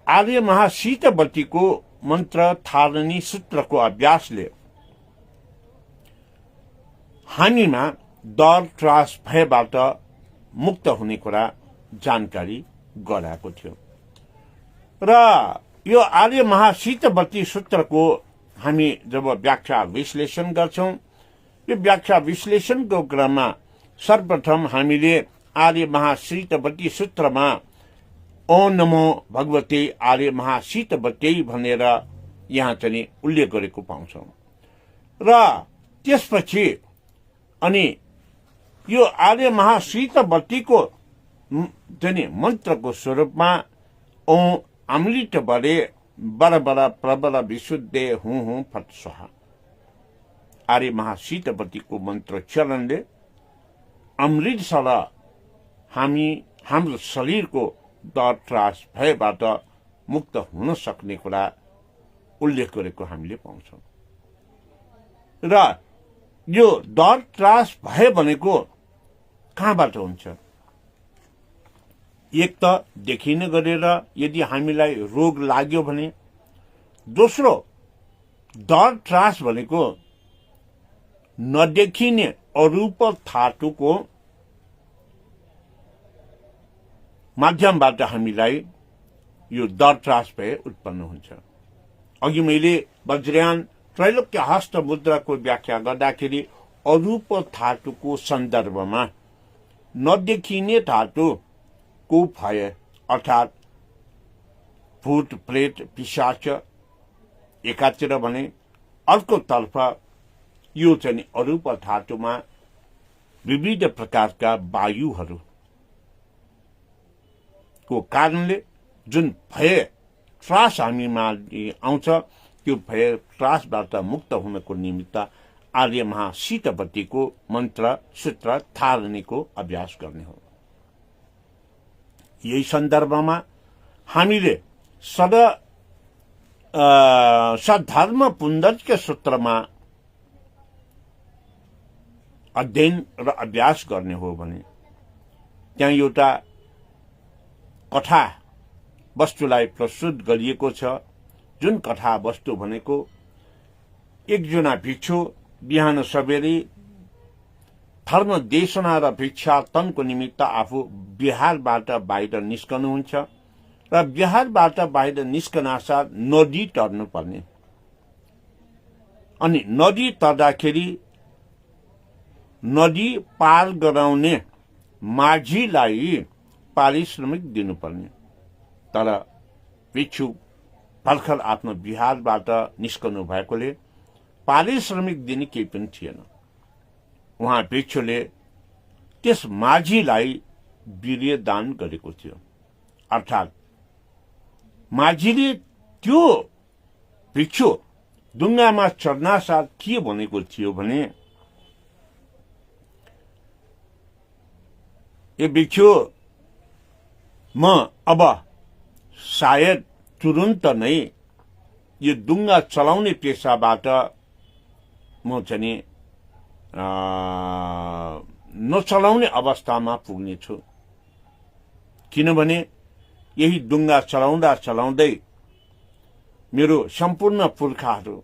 आर्य महासितवतीको मन्त्र थारणी सूत्रको अभ्यासले हामीमा डर त्रास भयबाट मुक्त हुने कुरा जानकारी गराएको थियो र यो आर्य महासितवती सूत्रको हामी जब व्याख्या विश्लेषण गर्छौं, यो व्याख्या विश्लेषणको क्रममा सर्वप्रथम हामीले आर्य महासितवती सूत्रमा ओम नमो भगवते आर्य महासितवत्यै भनेर यहाँ चाहिँ उल्लेख गरेको पाउँछौं र त्यसपछि अनि यो आर्य महासितवतीको चाहिँ मन्त्रको स्वरूपमा ओम अमृत बरे बरबर प्रबल विशुद्धे हुँ फट स्वाहा आर्य महासितवतीको मन्त्रोच्चारणले अमृत सर हामी हाम्रो शरीरको डर त्रास भयबाट मुक्त हुन सक्ने कुरा उल्लेख गरेको हामीले पाउँछौँ। र यो डर त्रास भय भनेको कहाँबाट हुन्छ? एक त देखिने गरेर यदि हामीलाई रोग लाग्यो भने, दोस्रो डर त्रास भनेको नदेखिने अरूप धातुको माध्यमबाट हामीलाई यो डर त्रास भए उत्पन्न हुन्छ। अघि मैले वज्रयान त्रैलोक्य हस्त मुद्राको व्याख्या गर्दाखेरि अरूप धातुको सन्दर्भमा नदेखिने धातुको भय अर्थात् भूत प्रेत पिशाच एकातिर भने, अर्कोतर्फ यो चाहिँ अरूप धातुमा विविध प्रकारका वायुहरू को कारणले जुन भय त्रास हामीमा आउँछ, त्यो भय त्रासबाट मुक्त हुनको निमित्त आर्य महासितपतिको मन्त्र सूत्र धारणीको अभ्यास गर्ने हो। यही सन्दर्भमा हामीले सधर्म पुण्डरीक सूत्रमा अध्ययन र अभ्यास गर्ने हो भने त्यहाँ एउटा कथा वस्तुलाई प्रस्तुत गरिएको छ। जुन कथा वस्तु भनेको एकजना भिक्षु बिहान सबेरै धर्म देशना र भिक्षाटनको निमित्त आफू बिहारबाट बाहिर निस्कनुहुन्छ र बिहारबाट बाहिर निस्कनासाथ नदी तर्नु पर्ने। अनि नदी तर्दाखेरि नदी पार गराउने माझीलाई पारिश्रमिक दिनुपर्ने। तर भिक्षु भर्खर आफ्नो बिहारबाट निस्कनु भएकोले पारिश्रमिक दिने केही पनि थिएन। उहाँ भिक्षुले त्यस माझीलाई वीर्य दान गरेको थियो। अर्थात् माझीले त्यो भिक्षु डुङ्गामा चढ्नासाथ के भनेको थियो भने, ए भिक्षु, म अब सायद तुरुन्त नै यो डुङ्गा चलाउने पेसाबाट म चाहिँ नचलाउने अवस्थामा पुग्नेछु। किनभने यही डुङ्गा चलाउँदा चलाउँदै मेरो सम्पूर्ण पुर्खाहरू,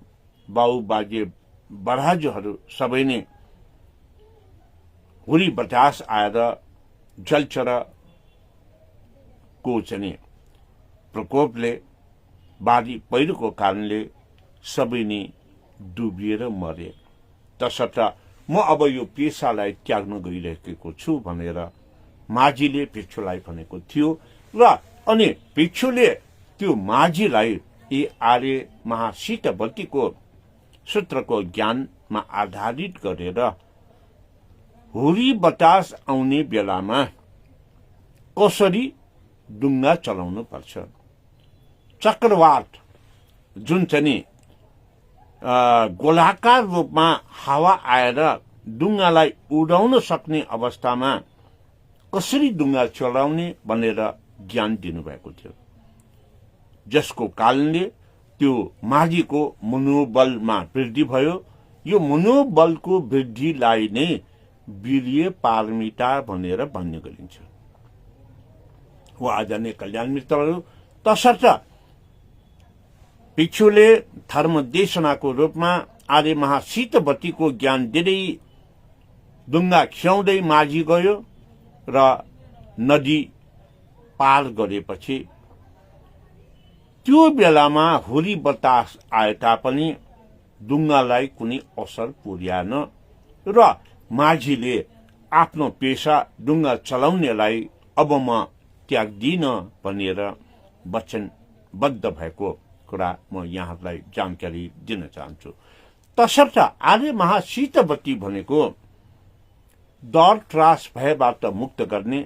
बाउ बाजे बराजुहरू सबै नै हुरी बतास आएर जलचरको चाहिँ प्रकोपले, बाढी पहिरोको कारणले सबै नै डुबिएर मरे। तसर्थ म अब यो पेसालाई त्याग्न गइरहेको छु भनेर माझीले भिक्षुलाई भनेको थियो। र अनि भिक्षुले त्यो माझीलाई यी आर्य महासितवतीको सूत्रको ज्ञानमा आधारित गरेर हुरी बतास आउने बेलामा कसरी डुङ्गा चलाउनु पर्छ, चक्रवात जुन चाहिँ गोलाकार रूपमा हावा आएर डुङ्गालाई उडाउन सक्ने अवस्थामा कसरी डुङ्गा चलाउने भनेर ज्ञान दिनुभएको थियो, जसको कारणले त्यो माझीको मनोबलमा वृद्धि भयो। यो मनोबलको वृद्धिलाई नै वीर्य पारमिता भनेर भन्ने गरिन्छ। हो आदरणीय कल्याण मित्रहरू, तसर्थ भिक्षुले धर्म देशनाको रूपमा आर्य महासितवतीको ज्ञान दिँदै डुङ्गा खियाउँदै माझी गयो र नदी पार गरेपछि त्यो बेलामा हुरी बतास आए तापनि डुङ्गालाई कुनै असर पुर्याएन र माझीले आफ्नो पेशा डुङ्गा चलाउनेलाई अब म त्याग्दिन भनेर वचनबद्ध भएको कुरा म यहाँहरूलाई जानकारी दिन चाहन्छु। तसर्थ आर्य महासितवती भनेको डर त्रास भयबाट मुक्त गर्ने,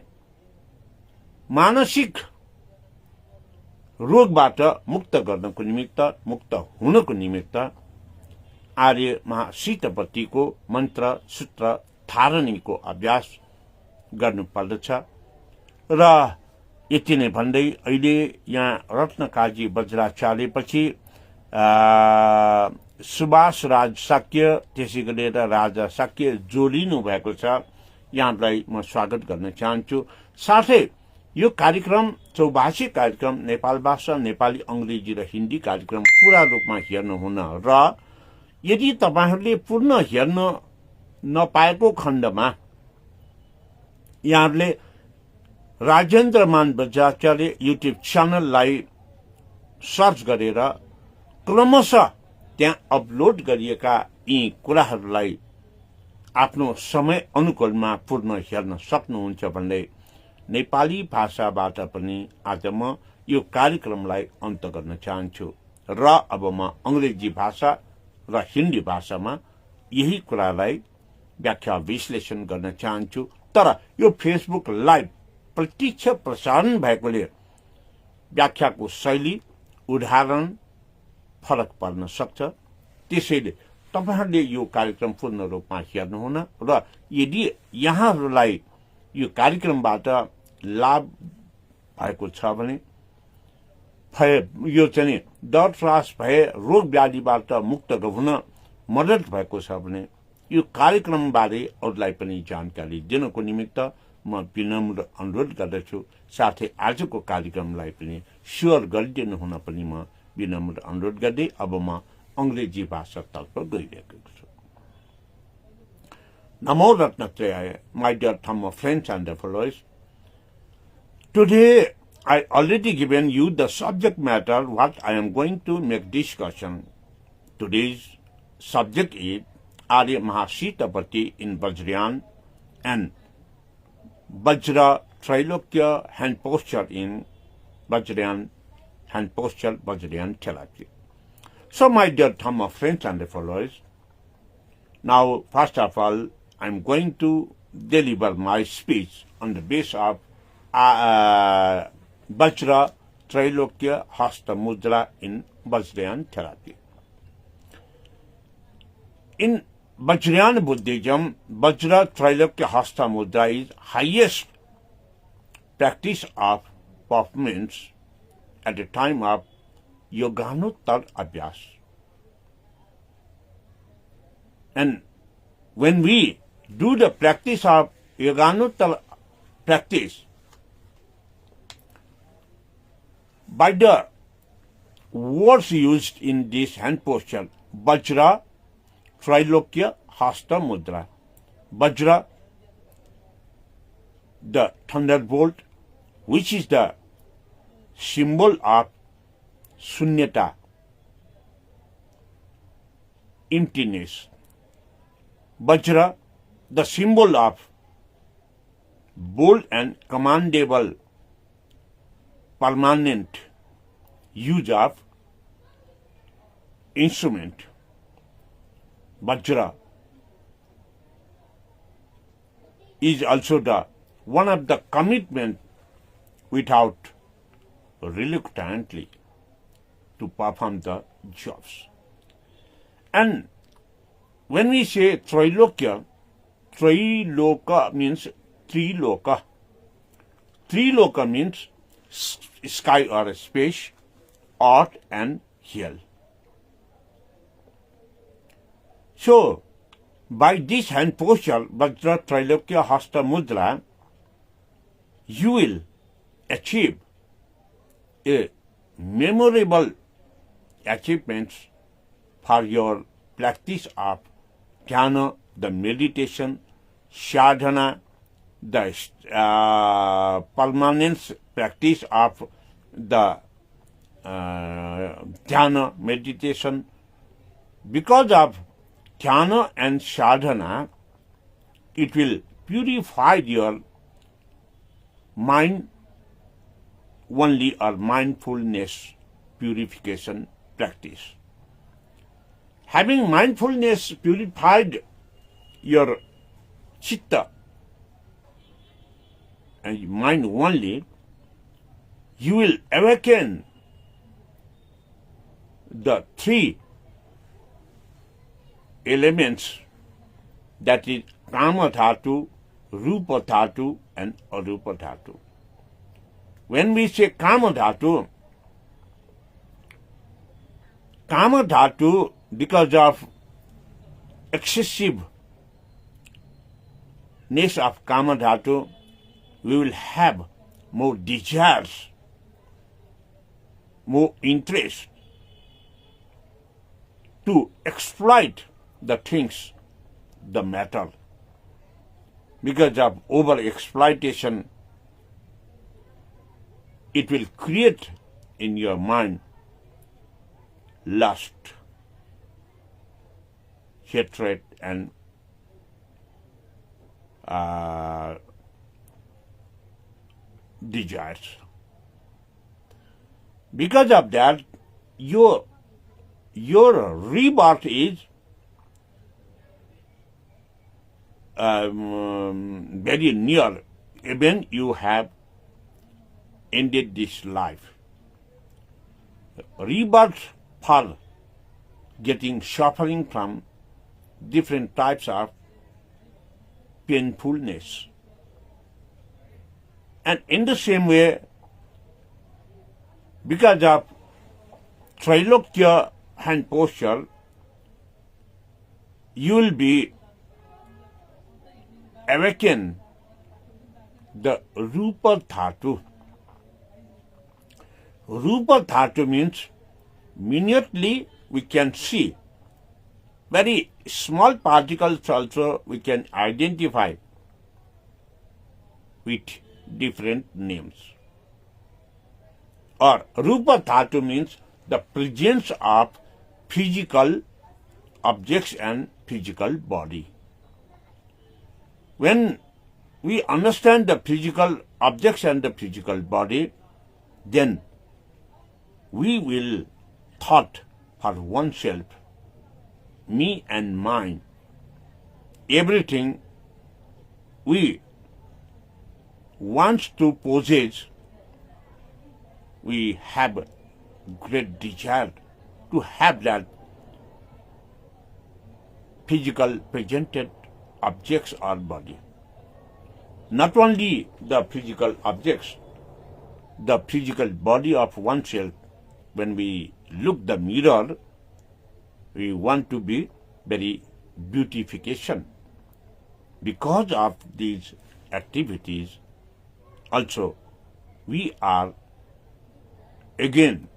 मानसिक रोगबाट मुक्त गर्नको निमित्त, मुक्त हुनको निमित्त आर्य महासितवतीको मन्त्र सूत्र धारणीको अभ्यास गर्नुपर्दछ। र यति नै भन्दै अहिले यहाँ रत्नकाजी वज्राचार्यपछि सुभाष राज शाक्य त्यसै गरेर राजा शाक्य जोडिनु भएको छ। यहाँलाई म स्वागत गर्न चाहन्छु। साथै यो कार्यक्रम चौभाषी कार्यक्रम नेपाल भाषा, नेपाली, अंग्रेजी र हिन्दी कार्यक्रम पूरा रूपमा हेर्नुहुन र यदि तपाईहरूले पूर्ण हेर्न नपाएको खण्डमा यहाँहरूले राजेन्द्रमान वज्राचार्य युट्युब च्यानललाई सर्च गरेर क्रमशः त्यहाँ अपलोड गरिएका यी कुराहरूलाई आफ्नो समय अनुकूलमा पूर्ण हेर्न सक्नुहुन्छ भन्दै नेपाली भाषाबाट पनि आज म यो कार्यक्रमलाई अन्त गर्न चाहन्छु र अब म अंग्रेजी भाषा र हिन्दी भाषामा यही कुरालाई व्याख्या विश्लेषण गर्न चाहन्छु। तर यो फेसबुक लाइभ प्रत्यक्ष प्रसारण भएकोले व्याख्याको शैली, उदाहरण फरक पर्न सक्छ। त्यसैले तपाईहरूले यो कार्यक्रम पूर्ण रूपमा हेर्नुहुन र यदि यहाँहरूलाई यो कार्यक्रमबाट लाभ भएको छ भने यो चाहिँ डर त्रास भए रोग व्याधिबाट मुक्त हुन मद्दत भएको छ भने यो कार्यक्रमबारे अरूलाई पनि जानकारी दिनको निमित्त म विनम्र अनुरोध गर्दछु। साथै आजको कार्यक्रमलाई पनि शेयर गरिदिनु हुन पनि म विनम्र अनुरोध गर्दै अब म अंग्रेजी भाषातर्फ गइरहेको छु। नमो रत्नत्रयाय, my dear Thamma friends and followers. Today I already given you the subject matter what I am going to make discussion. Today's subject is Arya Mahasitapati in Vajrayan and Vajra Trilokya hand posture in Vajrayan hand posture Vajrayan Therapy. So my dear Thamma friends and followers, now first of all I am going to deliver my speech on the basis of Vajra Trilokya Hasta Mudra in Vajrayan Therapy. In Vajrayana Buddhism, Vajra Trilokya Hasta Mudra is highest practice of performance at the time of Yoganuttar Abhyas. And when we do the practice of Yoganuttar practice, by the words used in this hand posture, Vajra Trilokya Hasta Mudra. Vajra, the thunderbolt, which is the symbol of Sunyata, emptiness. Vajra, the symbol of bold and commendable permanent use of instrument. Vajra is also the one of the commitment without reluctantly to perform the jobs. And when we say Trilokya, Triloka means Triloka. Triloka means sky or space, earth and hell. So, by this hand posture, Vajra Trilokya Hasta Mudra, you will achieve a memorable achievements for your practice of dhyana, the meditation, sadhana, the permanent practice of the dhyana, meditation. Because of dhyana and sadhana, it will purify your mind only, or mindfulness purification practice. Having mindfulness purified your chitta and mind only, you will awaken the three elements, that is Kama Dhatu, Rupa Dhatu and Arupa Dhatu. When we say Kama Dhatu, because of excessiveness of Kama Dhatu, we will have more desires, more interest to exploit the things, the matter. Because of over-exploitation, it will create in your mind lust, hatred, and desires. Because of that, your rebirth is very near, even you have ended this life. Rebirth for getting suffering from different types of painfulness. And in the same way, because of Trailokya hand posture, you will be awaken the Rupa Dhatu. Rupa Dhatu means minutely we can see. Very small particles also we can identify with different names. Or Rupa Dhatu means the presence of physical objects and physical body. When we understand the physical objects and the physical body, then we will thought for oneself, me and mine, everything we want to possess, we have great desire to have that physical presented objects or body. Not only the physical objects, the physical body of oneself. When we look the mirror, we want to be very beautification. Because of these activities, also we are again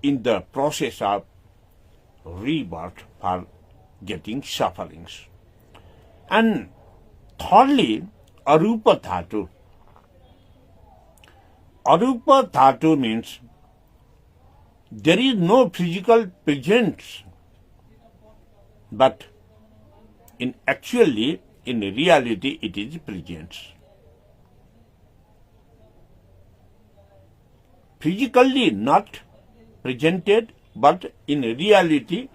in the process of rebirth for getting sufferings. And thirdly, Arupa Dhatu. Arupa Dhatu means there is no physical presence, but in reality, it is presence. Physically not presented, but in reality,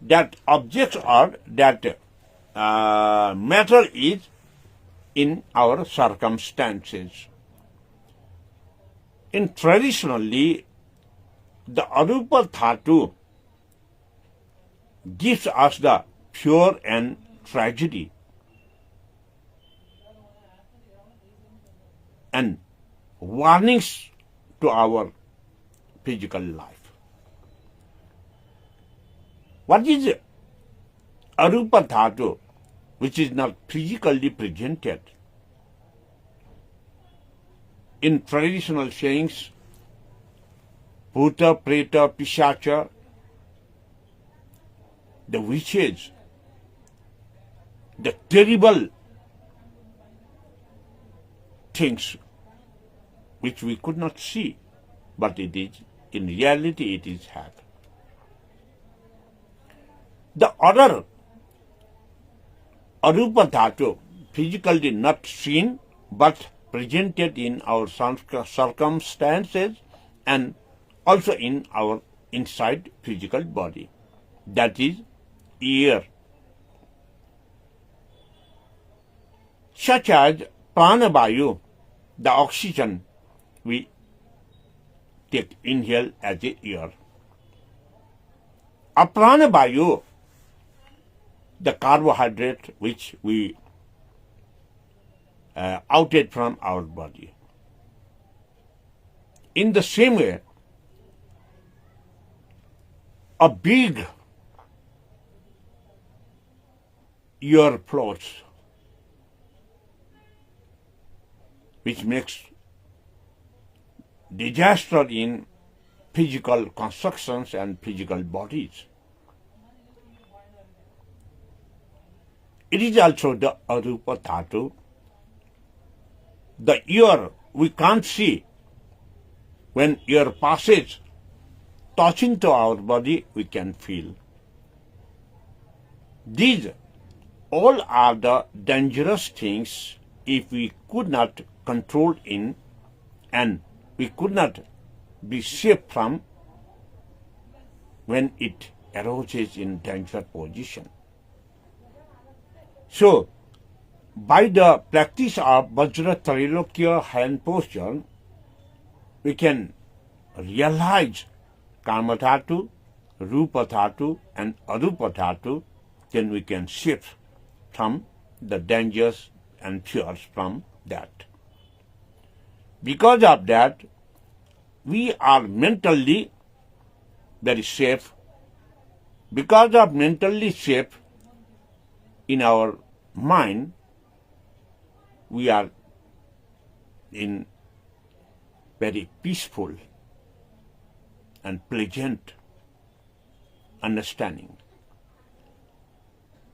that objects or that matter is in our circumstances. In traditionally, the Arupa Dhatu gives us the pure and tragedy and warnings to our physical life. What is Arupa Dhatu, which is not physically presented? In traditional sayings, Bhuta, Preta, Pishacha, the witches, the terrible things which we could not see, but it is, in reality, it is had. The other Arupa Dhatu, physically not seen, but presented in our circumstances and also in our inside physical body. That is air. Such as Pranavayu, the oxygen we inhale as a air. Apranavayu, the carbohydrate which we outed from our body. In the same way, a big ear floats, which makes disaster in physical constructions and physical bodies. It is also the arupa dhatu. The ear we can't see. When ear passes, touching to our body, we can feel. These all are the dangerous things if we could not control in, and we could not be safe from when it arises in danger position. So, by the practice of Vajra Trailokya hand posture, we can realize Kama Dhatu, Rupa Dhatu, and Arupa Dhatu. Then we can shift from the dangers and fears from that. Because of that, we are mentally very safe. Because of mentally safe in our mind, we are in very peaceful and pleasant understanding.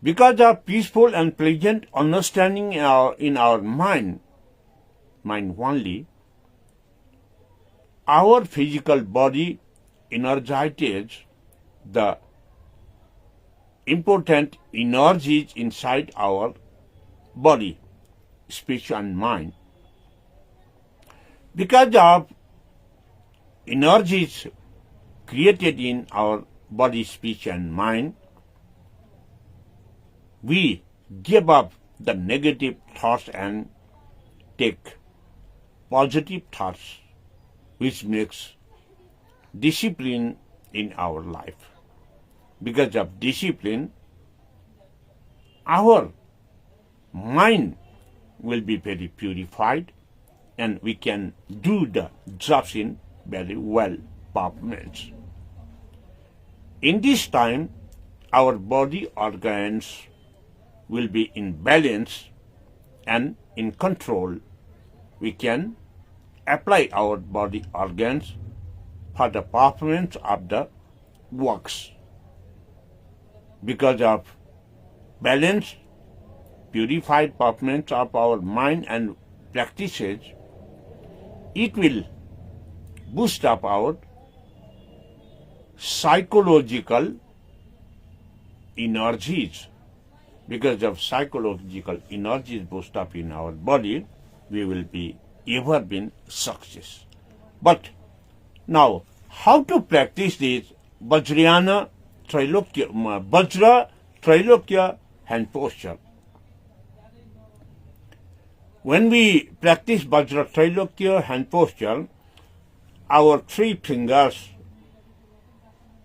Because of peaceful and pleasant understanding in our mind only, our physical body energizes the important energies inside our body, speech and mind. Because of energies created in our body, speech and mind, we give up the negative thoughts and take positive thoughts, which makes discipline in our life. Because of discipline, our mind will be very purified and we can do the jobs in very well performance. In this time, our body organs will be in balance and in control. We can apply our body organs for the performance of the works. Because of balanced, purified performance of our mind and practices, it will boost up our psychological energies. Because of psychological energies boost up in our body, we will be ever been success. But now, how to practice this Vajra Trailokya hand posture? When we practice Vajra Trailokya hand posture, our three fingers,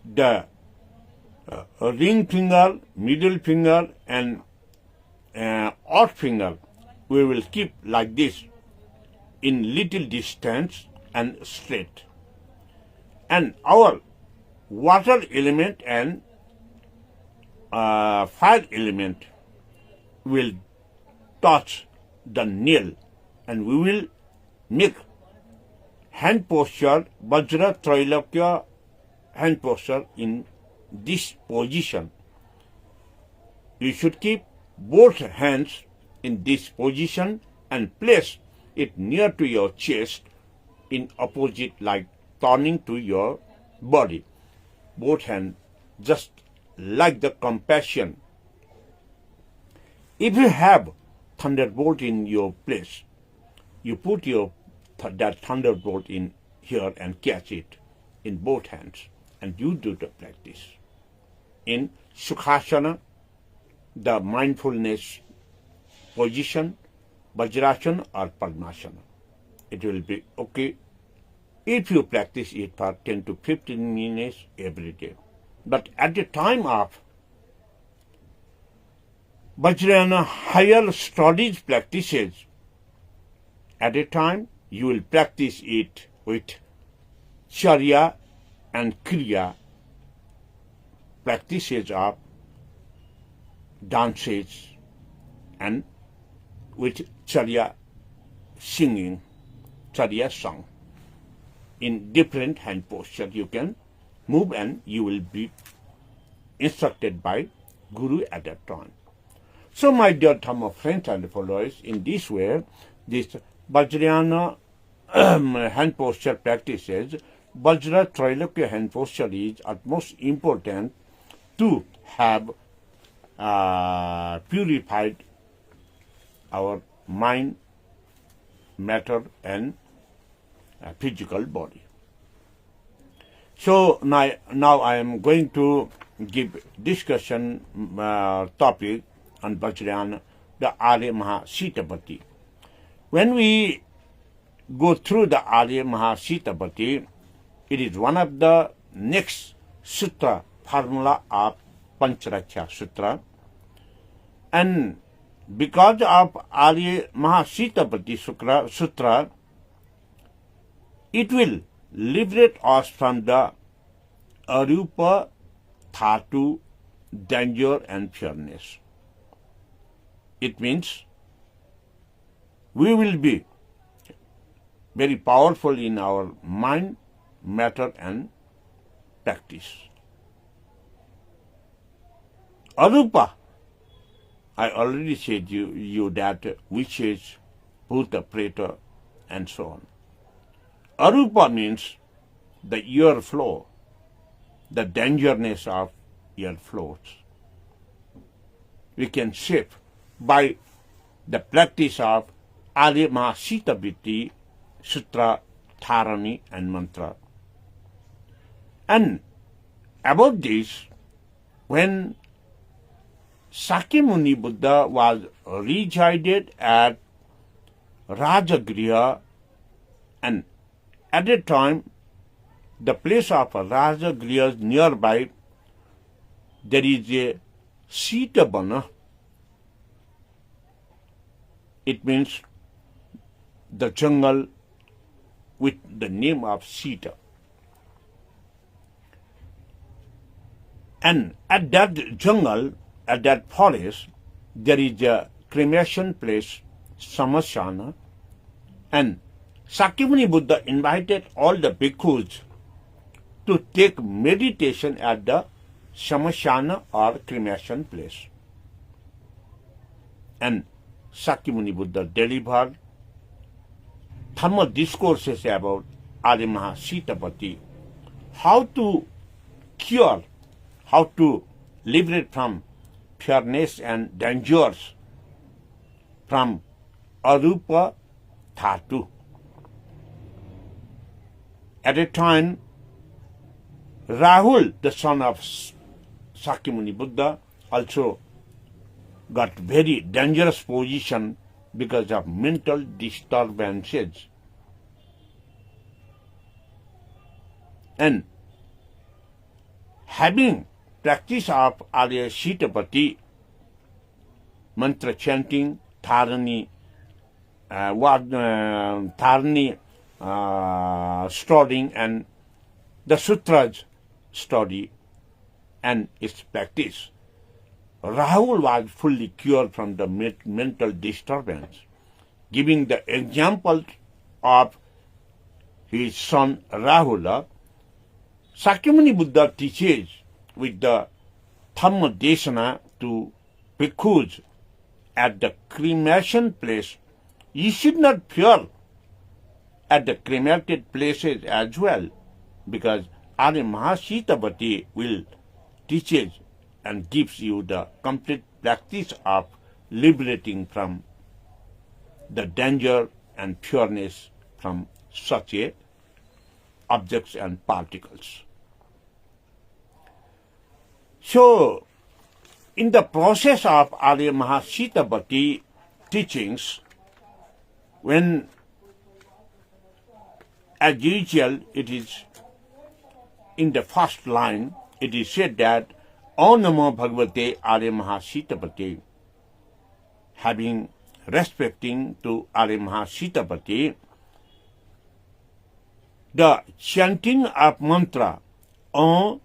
the ring finger, middle finger, and odd finger, we will keep like this in little distance and straight. And our water element and fire element will touch the nail, and we will make hand posture, Vajra Trailokya hand posture in this position. You should keep both hands in this position and place it near to your chest in opposite, like turning to your body. Both hands just like the compassion. If you have thunderbolt in your place, you put that thunderbolt in here and catch it in both hands, and you do the practice. In Sukhasana, the mindfulness position, Vajrasana or Padmasana, it will be okay if you practice it for 10 to 15 minutes every day. But at the time of Vajrayana higher studies practices, at a time you will practice it with Charya and Kriya practices of dances and with Charya singing, Charya song. In different hand postures you can move and you will be instructed by Guru at that time. So my dear Dhamma friends and followers, in this way, this Vajrayana hand posture practices, Vajra Trailokya hand posture is utmost important to have purified our mind, matter and physical body. So now I am going to give discussion topic on Vajrayana, the Arya Mahasitapati. When we go through the Arya Mahasitapati, it is one of the next sutra formula of Pancharaksha Sutra, and because of Arya Mahasitapati Sutra, it will liberate us from the arupa, dhatu, danger and fearness. It means we will be very powerful in our mind, matter and practice. Arupa, I already said you that witches, bhuta, preta and so on. Arupa means the ear flow, the dangerousness of ear flows. We can shape by the practice of Arya Mahasitapati Sutra, Dharani and Mantra. And about this, when Sakyamuni Buddha was resided at Rajagriha, and at that time, the place of Rajagriha nearby, there is a Sitabana. It means the jungle with the name of Sita. And at that jungle, at that forest, there is a cremation place, Samashana, and Sakyamuni Buddha invited all the bhikkhus to take meditation at the Samashana or cremation place. And Sakyamuni Buddha delivered Dhamma discourses about Arya Mahasitapati, how to cure, how to liberate from fearness and dangers from arupa, dhatu. At a time, Rahul, the son of Sakyamuni Buddha, also got very dangerous position because of mental disturbances. And having practice of Arya Sitapati, mantra chanting, dharani, studying and the sutras study and its practice, Rahul was fully cured from the mental disturbance, giving the example of his son Rahula. Sakyamuni Buddha teaches with the Dhamma Desana to bhikkhus at the cremation place. You should not fear at the cremated places as well, because Arya Mahasitapati will teaches and gives you the complete practice of liberating from the danger and pureness from such a objects and particles. So, in the process of Arya Mahasitapati teachings, when as usual it is in the first line, it is said that Om Namo Bhagavate Arya Mahasitapati. Having respecting to Arya Mahasitapati, The chanting of mantra Om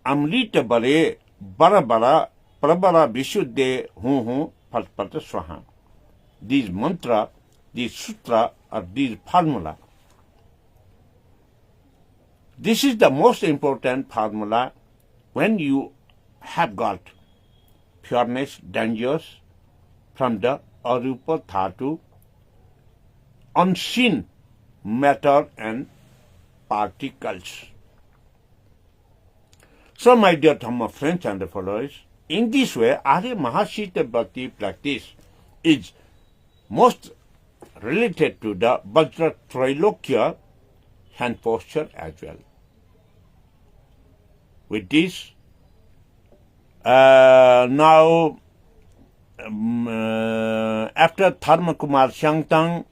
Amrita Bare Barabara Prabara Vishuddhe Hu Phat Phat Swaha. These mantra, these sutra, or these formula. This is the most important formula when you have got pureness, dangers from the arupa dhatu, unseen matter and particles. So, my dear Dhamma friends and followers, in this way, Arya Mahashita Bhakti practice is most related to the Vajra Trailokya hand posture as well. With this, now after Dharma Kumar Shangtang,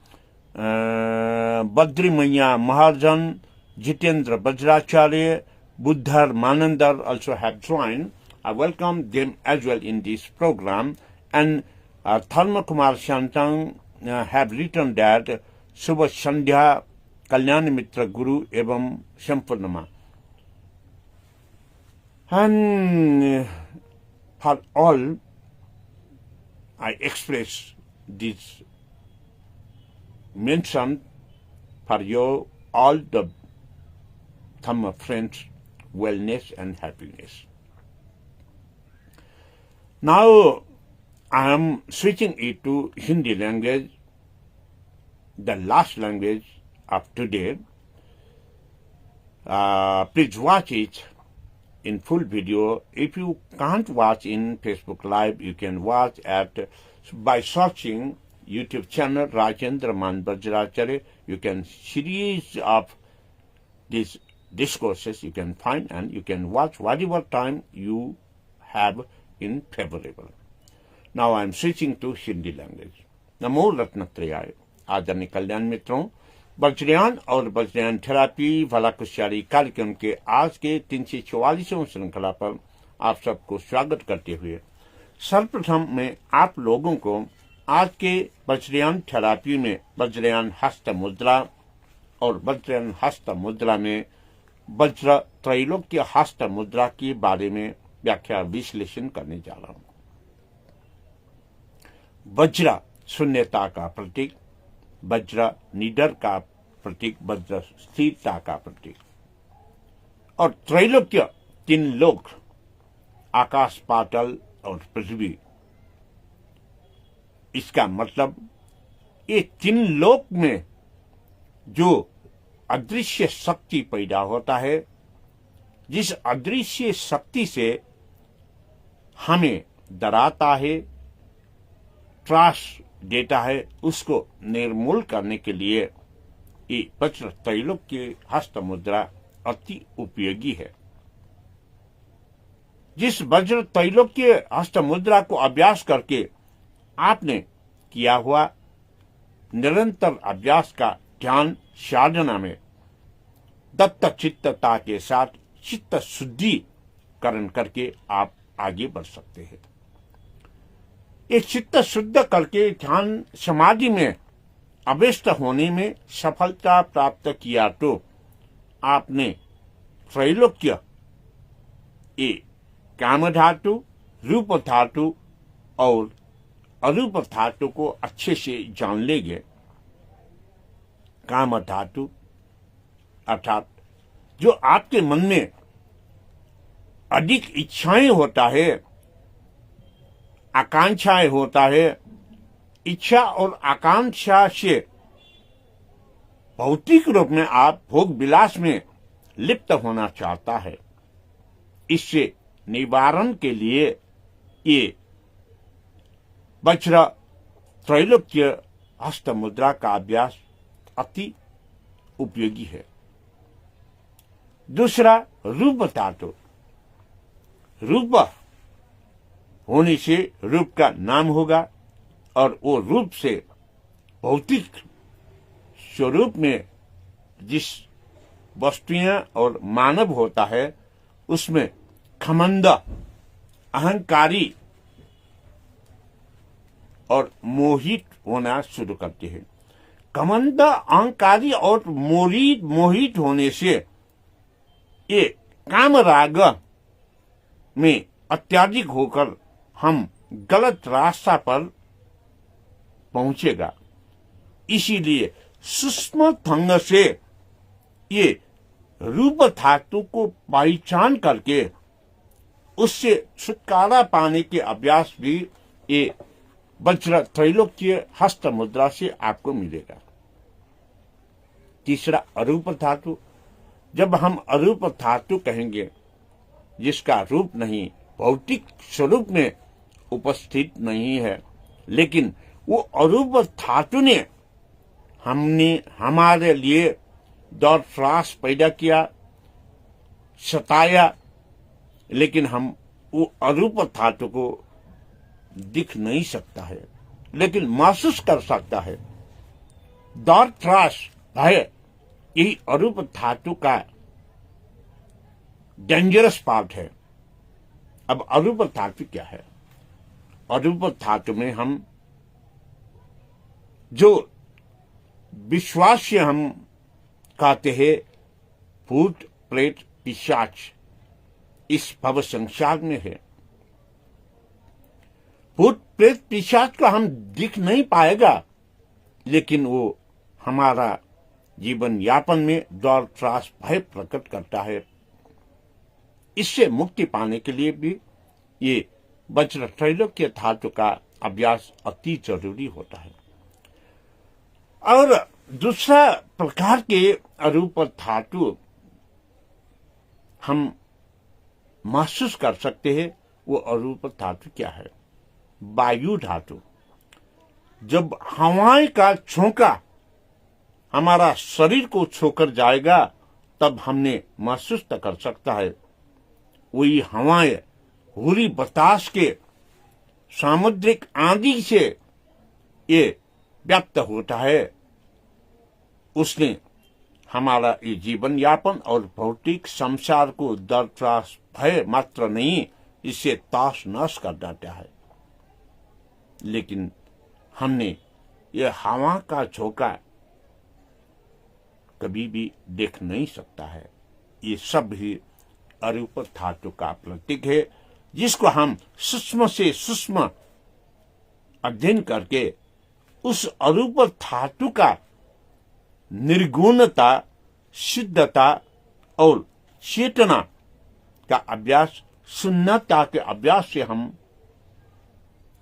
Badri Maya Mahajan, Jitendra Vajracharya, Buddhar Manandar also have joined. I welcome them as well in this program. And Dharma Kumar Shangtang have written that Subha Sandhya Kalyan Mitra Guru Evam Sampurnama. And for all, I express this mention for your all the Dhamma friends' wellness and happiness. Now, I am switching it to Hindi language, the last language of today. Please watch it in full video. If you can't watch in Facebook Live, you can watch by searching YouTube channel Rajendra Man Vajracharya. You can series of these discourses you can find and you can watch whatever time you have in favorable. Now I am switching to Hindi language. नमो रत्नत्रयाय। आदरणीय कल्याण मित्रों, वज्रयान और Vajrayana therapy भला कुशली कार्यक्रम के आज के 344वें श्रृंखला पर आप सबको स्वागत करते हुए सर्वप्रथम मैं आप लोगों को आज के वज्रयान थेरापी में वज्रयान हस्त मुद्रा और वज्रयान हस्त मुद्रा में वज्र त्रैलोक्य हस्त मुद्रा के बारे में व्याख्या विश्लेषण करने जा रहा हूं। वज्र शून्यता का प्रतीक, वज्र निडर का प्रतीक, वज्र स्थिरता का प्रतीक और त्रैलोक्य तीन लोक, आकाश, पाताल और पृथ्वी। इसका मतलब ये तीन लोक में जो अदृश्य शक्ति पैदा होता है, जिस अदृश्य शक्ति से हमें डराता है, त्रास देता है, उसको निर्मूल करने के लिए ये वज्र त्रैलोक्य हस्त मुद्रा अति उपयोगी है। जिस वज्र त्रैलोक्य हस्त मुद्रा को अभ्यास करके आपने किया हुआ निरंतर अभ्यास का ध्यान साधना में दत्त चित्तता के साथ चित्त शुद्धिकरण करके आप आगे बढ़ सकते हैं। एक चित्त शुद्ध करके ध्यान समाधि में अभ्यस्त होने में सफलता प्राप्त किया तो आपने त्रैलोक्य, ये काम धातु, रूप धातु और अरूप धातु को अच्छे से जान लेंगे। काम धातु अर्थात जो आपके मन में अधिक इच्छाएं होता है, आकांक्षाएं होता है, इच्छा और आकांक्षा से भौतिक रूप में आप भोग विलास में लिप्त होना चाहता है, इससे निवारण के लिए ये वज्र त्रैलोक्य हस्त मुद्रा का अभ्यास अति उपयोगी है। दूसरा, रूप धातु। रूप होने से रूप का नाम होगा और वो रूप से भौतिक स्वरूप में जिस वस्तुएं और मानव होता है उसमें घमंड, अहंकारी और मोहित होना शुरू करते हैं। घमंड, अहंकारी और मोहित होने से ये काम राग में अत्याधिक होकर हम गलत रास्ता पर पहुंचेगा। इसीलिए सूक्ष्म ढंग से ये रूप धातु को पहचान करके उससे छुटकारा पाने के अभ्यास भी ये वज्र त्रैलोक्य हस्त मुद्रा से आपको मिलेगा। तीसरा, अरूप धातु। जब हम अरूप धातु कहेंगे, जिसका रूप नहीं, भौतिक स्वरूप में उपस्थित नहीं है, लेकिन वो अरूप धातु ने हमारे लिए दौर त्रास पैदा किया, सताया, लेकिन हम वो अरूप धातु को दिख नहीं सकता है, लेकिन महसूस कर सकता है। दौर त्रास, भय, यही अरूप धातु का डेंजरस पार्ट है। अब अरूप धातु क्या है? अरूप धातु में हम जो विश्वास से हम कहते हैं भूत प्रेत पिशाच इस भव संसार में है। भूत प्रेत पिशाच का हम दिख नहीं पाएगा, लेकिन वो हमारा जीवन यापन में दौर त्रास भय प्रकट करता है। इससे मुक्ति पाने के लिए भी ये वज्र त्रैलोक्य धातु का अभ्यास अति जरूरी होता है। और दूसरा प्रकार के अरूप धातु हम महसूस कर सकते हैं, वो अरूप धातु क्या है? वायु धातु। जब हवाएं का झोंका हमारा शरीर को छोकर जाएगा, तब हमने महसूस कर सकता है वही हवाएं हुरी बतास के सामुद्रिक आंधी से ये व्याप्त होता है। उसने हमारा ये जीवन यापन और भौतिक संसार को दर्द त्रास भय मात्र नहीं, इसे ताश नश कर देता है। लेकिन हमने ये हवा का झोंका कभी भी देख नहीं सकता है। ये सब ही अरूप धातु का प्रतीक है, जिसको हम सूक्ष्म से सूक्ष्म अध्ययन करके उस अरूप धातु का निर्गुणता, शुद्धता और चेतना का अभ्यास, शून्यता के अभ्यास से हम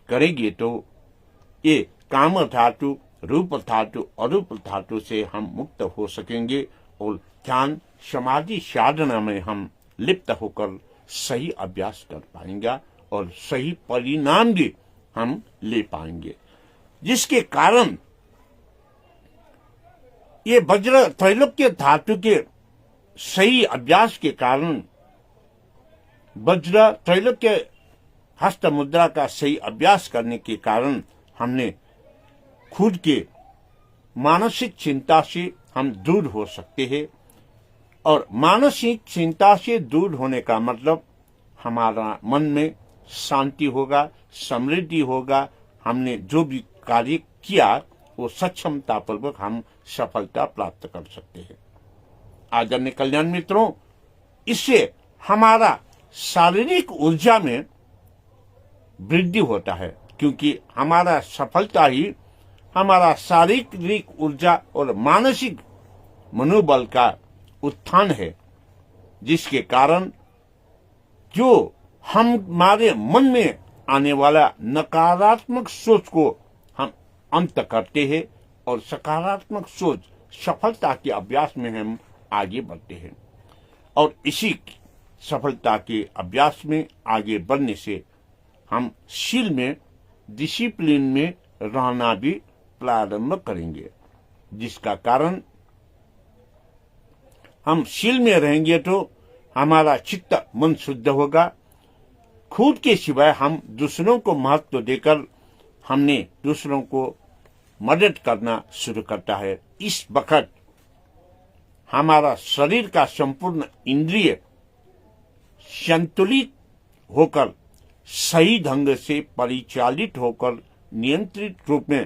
करेंगे तो ये काम धातु, रूप धातु, अरूप धातु से हम मुक्त हो सकेंगे और ध्यान समाधि साधना में हम लिप्त होकर सही अभ्यास कर पाएंगे और सही परिणाम भी हम ले पाएंगे, जिसके कारण ये वज्र त्रैलोक्य धातु के सही अभ्यास के कारण, वज्र त्रैलोक्य हस्त मुद्रा का सही अभ्यास करने के कारण हमने खुद के मानसिक चिंता से हम दूर हो सकते हैं। और मानसिक चिंता से दूर होने का मतलब हमारा मन में शांति होगा, समृद्धि होगा। हमने जो भी कार्य किया वो सक्षमतापूर्वक हम सफलता प्राप्त कर सकते हैं। आदरणीय कल्याण मित्रों, इससे हमारा शारीरिक ऊर्जा में वृद्धि होता है, क्योंकि हमारा सफलता ही हमारा शारीरिक ऊर्जा और मानसिक मनोबल का उत्थान है, जिसके कारण जो हमारे मन में आने वाला नकारात्मक सोच को हम अंत करते हैं और सकारात्मक सोच सफलता के अभ्यास में हम आगे बढ़ते हैं। और इसी सफलता के अभ्यास में आगे बढ़ने से हम शील में, डिसिप्लिन में रहना भी प्रारंभ करेंगे, जिसका कारण हम शील में रहेंगे तो हमारा चित्त मन शुद्ध होगा। खुद के सिवाय हम दूसरों को महत्व देकर हमने दूसरों को मदद करना शुरू करता है। इस वक्त हमारा शरीर का संपूर्ण इंद्रिय संतुलित होकर सही ढंग से परिचालित होकर नियंत्रित रूप में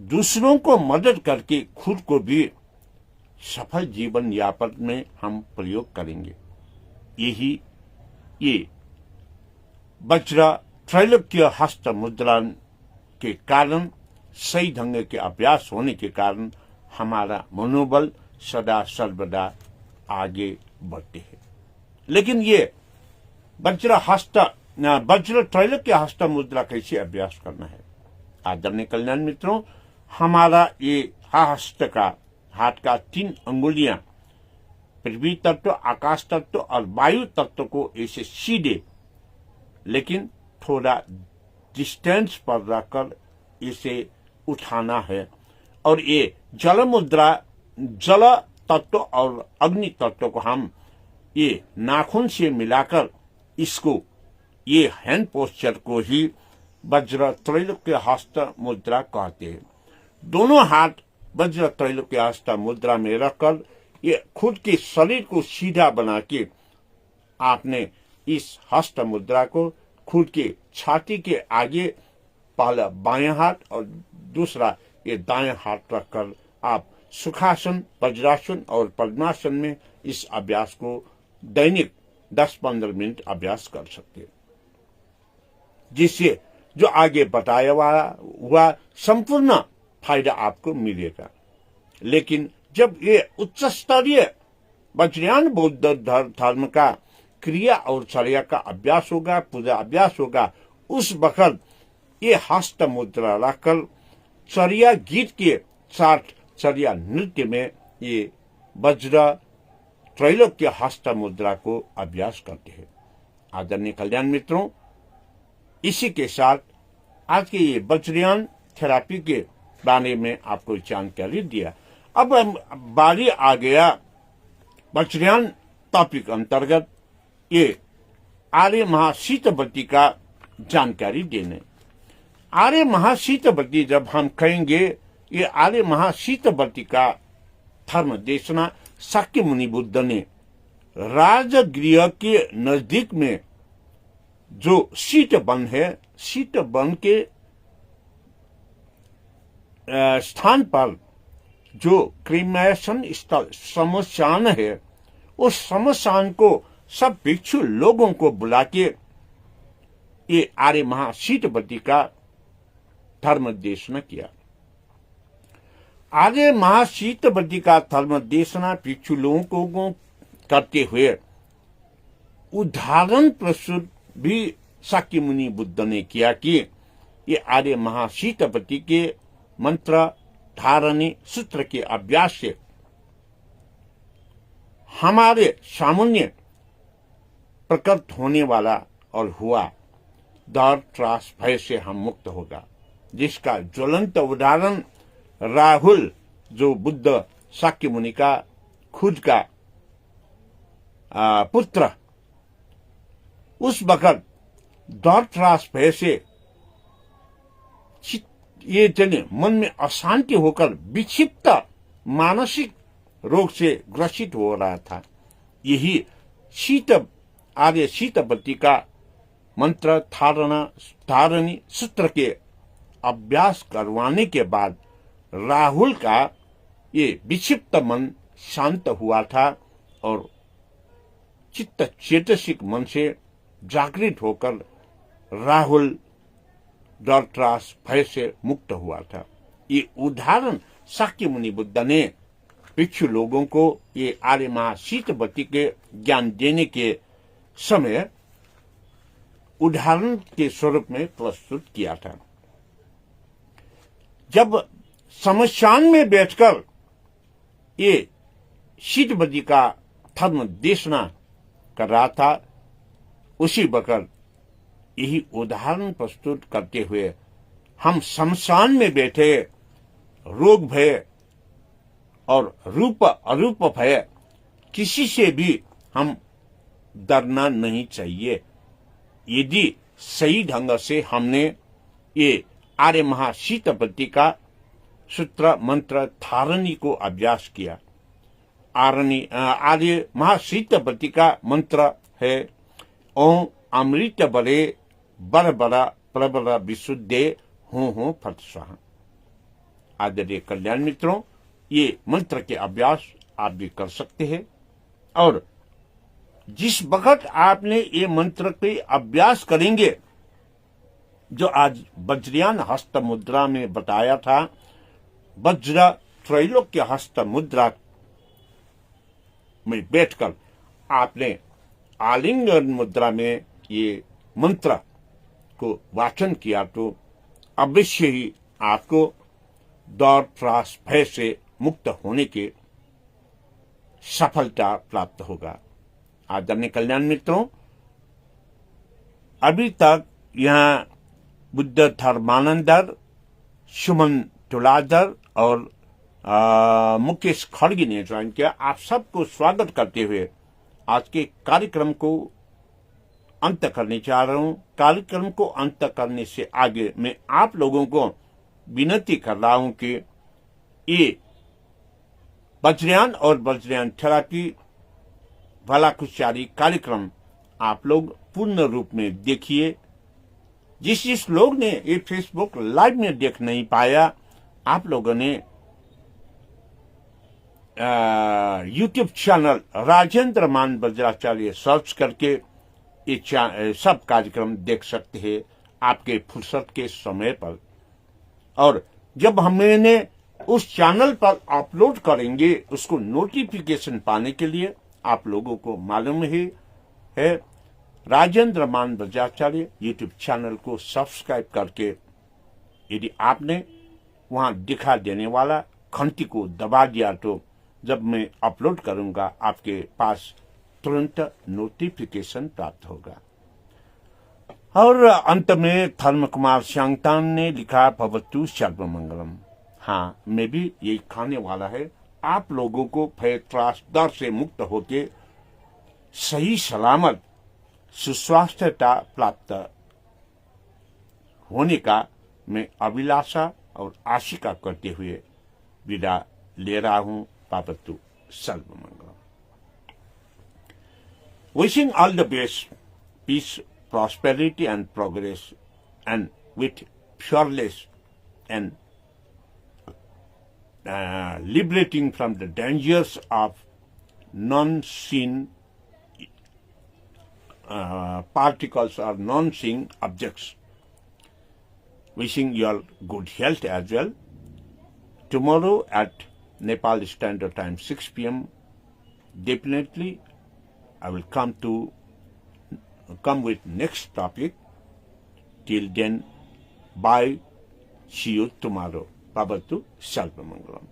दूसरों को मदद करके खुद को भी सफल जीवन यापन में हम प्रयोग करेंगे। यही ये वज्र त्रैलोक्य हस्त मुद्रा के कारण, सही ढंग के अभ्यास होने के कारण हमारा मनोबल सदा सर्वदा आगे बढ़ते हैं। लेकिन ये वज्र त्रैलोक्य हस्त मुद्रा कैसे अभ्यास करना है? आदरणीय कल्याण मित्रों, हमारा ये हस्त का हाथ का 3 अंगुलियां पृथ्वी तत्व, आकाश तत्व और वायु तत्व को ऐसे सीधे लेकिन थोड़ा डिस्टेंस पर रखकर इसे उठाना है। और ये जल मुद्रा, जल तत्व और अग्नि तत्व को हम ये नाखून से मिलाकर इसको, ये हैंड पोस्चर को ही वज्र त्रैलोक्य हस्त मुद्रा कहते हैं। दोनों हाथ वज्र त्रैलोक्य हस्त मुद्रा में रखकर ये खुद के शरीर को सीधा बना के आपने इस हस्त मुद्रा को खुद के छाती के आगे पहला बायां हाथ और दूसरा ये दायां हाथ रखकर आप सुखासन, वज्रासन और पद्मासन में इस अभ्यास को दैनिक 10-15 मिनट अभ्यास कर सकते हैं, जिससे जो आगे बताया हुआ संपूर्ण फायदा आपको मिलेगा। लेकिन जब ये उच्च स्तरीय वज्रयान बौद्ध धर्म का क्रिया और चर्या का अभ्यास होगा, पूजा अभ्यास होगा, उस वक्त ये हस्त मुद्रा रखकर चर्या गीत के साथ चर्या नृत्य में ये वज्र त्रैलोक्य हस्त मुद्रा को अभ्यास करते हैं। आदरणीय कल्याण मित्रों, इसी के साथ आज के ये वज्रयान थेरापी के बारे में आपको जानकारी दिया। अब बारी आ गया वज्रयान टॉपिक अंतर्गत ये आर्य महाशीतवती का जानकारी देने। आर्य महाशीतवती जब हम कहेंगे, ये आर्य महाशीतवती का धर्म देशना शाक्य मुनि बुद्ध ने राजगृह के नजदीक में जो शीत वन है, शीत वन के स्थान पर जो क्रिमेशन स्थल शमशान है, उस शमशान को सब भिक्षु लोगों को बुला के ये आर्य महाशीतवती का धर्म देशना किया। आर्य महाशीतवती का धर्म देशना भिक्षु लोगों को करते हुए उदाहरण प्रस्तुत भी शाक्य मुनि बुद्ध ने किया कि ये आर्य महाशीतवती के मंत्र धारणी सूत्र के अभ्यास से हमारे सामान्य प्रकट होने वाला और हुआ डर, त्रास, भय से हम मुक्त होगा, जिसका ज्वलंत उदाहरण राहुल, जो बुद्ध शाक्य मुनि का खुद का पुत्र, उस वक्त डर, त्रास, भय से ये जने मन में अशांति होकर विक्षिप्त मानसिक रोग से ग्रसित हो रहा था। यही आर्य शीतवती का मंत्र धारणी सूत्र के अभ्यास करवाने के बाद राहुल का ये विक्षिप्त मन शांत हुआ था और चित्त चेतसिक मन से जागृत होकर राहुल डर, त्रास, भय से मुक्त हुआ था। ये उदाहरण शाक्य मुनि बुद्ध ने भिक्षु लोगों को ये आर्य महाशीतवती के ज्ञान देने के समय उदाहरण के स्वरूप में प्रस्तुत किया था। जब शमशान में बैठकर ये शीतवती का धर्म देशना कर रहा था, उसी वक्त यही उदाहरण प्रस्तुत करते हुए हम शमशान में बैठे रोग भय और रूप अरूप भय किसी से भी हम डरना नहीं चाहिए। यदि सही ढंग से हमने ये आर्य महाशीतवती का सूत्र मंत्र धारणी को अभ्यास किया। आर्य महाशीतवती का मंत्र है ओम अमृत बले बर बरा प्रबल विशुद्धे हो फट स्वाहा। आदरणीय कल्याण मित्रों, ये मंत्र के अभ्यास आप भी कर सकते हैं। और जिस वक्त आपने ये मंत्र के अभ्यास करेंगे, जो आज वज्रयान हस्त मुद्रा में बताया था, वज्र त्रैलोक्य हस्त मुद्रा में बैठकर आपने आलिंगन मुद्रा में ये मंत्र को वाचन किया तो अवश्य ही आपको डर, त्रास, भय से मुक्त होने की सफलता प्राप्त होगा। आदरणीय कल्याण मित्रों, अभी तक यहाँ बुद्ध धर्मानंदर, सुमन तुलाधर और मुकेश खड़गी ने ज्वाइन किया। आप सबको स्वागत करते हुए आज के कार्यक्रम को अंत करने जा रहा हूं। कार्यक्रम को अंत करने से आगे मैं आप लोगों को विनती कर रहा हूं कि ये वज्रयान और वज्रयान थेरापी भलाकुशारी कार्यक्रम आप लोग पूर्ण रूप में देखिए। जिस लोग ने ये फेसबुक लाइव में देख नहीं पाया, आप लोगों ने यूट्यूब चैनल राजेंद्र मान वज्राचार्य सर्च करके ये सब कार्यक्रम देख सकते हैं आपके फुर्सत के समय पर। और जब हमने उस चैनल पर अपलोड करेंगे, उसको नोटिफिकेशन पाने के लिए आप लोगों को मालूम ही है, राजेंद्र मान वज्राचार्य यूट्यूब चैनल को सब्सक्राइब करके यदि आपने वहां दिखा देने वाला घंटी को दबा दिया तो जब मैं अपलोड करूंगा आपके पास तुरंत नोटिफिकेशन प्राप्त होगा। और अंत में धर्म कुमार श्यांगतान ने लिखा, भवतु सर्वमंगलम। हाँ, मैं भी यही खाने वाला है। आप लोगों को भय, त्रास, डर से मुक्त होके सही सलामत सुस्वास्थ्यता प्राप्त होने का मैं अभिलाषा और आशिका करते हुए विदा ले रहा हूं। भवतु सर्वमंगलम। Wishing all the best, peace, prosperity and progress, and with fearless and liberating from the dangers of non-seen particles or non-seeing objects. Wishing you all good health as well. Tomorrow at Nepal Standard Time 6 p.m. definitely I will come with next topic. Till then, bye. See you tomorrow. भवतु सर्वमंगलम।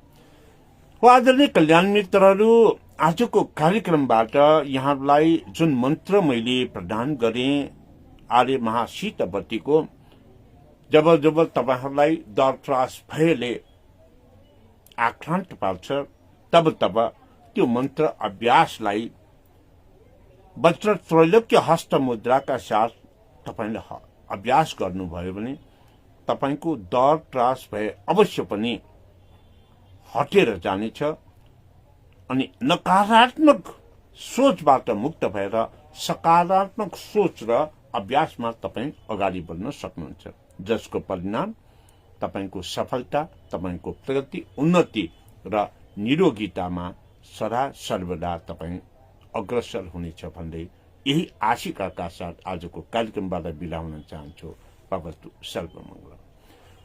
आदरणीय कल्याण मित्रहरू, आजको कार्यक्रमबाट यहाँलाई जुन मन्त्र मैले प्रदान गरेँ आर्य महासितवतीको, जब जब तपाईहरूलाई डर, त्रास, भयले आक्रान्त पार्छ तब तब त्यो मन्त्र अभ्यासलाई वज्र त्रैलोक्य हस्त मुद्राका साथ तपाईले अभ्यास गर्नुभयो भने तपाईको डर, त्रास, भय अवश्य पनि हटेर जानेछ अनि नकारात्मक सोचबाट मुक्त भएर सकारात्मक सोच र अभ्यासमा तपाई अगाडि बढ्न सक्नुहुन्छ, जसको परिणाम तपाईको सफलता, तपाईको प्रगति, उन्नति र निरोगितामा सदा सर्वदा तपाई अग्रसर हुनेछ भन्दै यही आशिकाका साथ आजको कार्यक्रमबाट बिदा हुन चाहन्छु। भवतु सर्वमंगलम।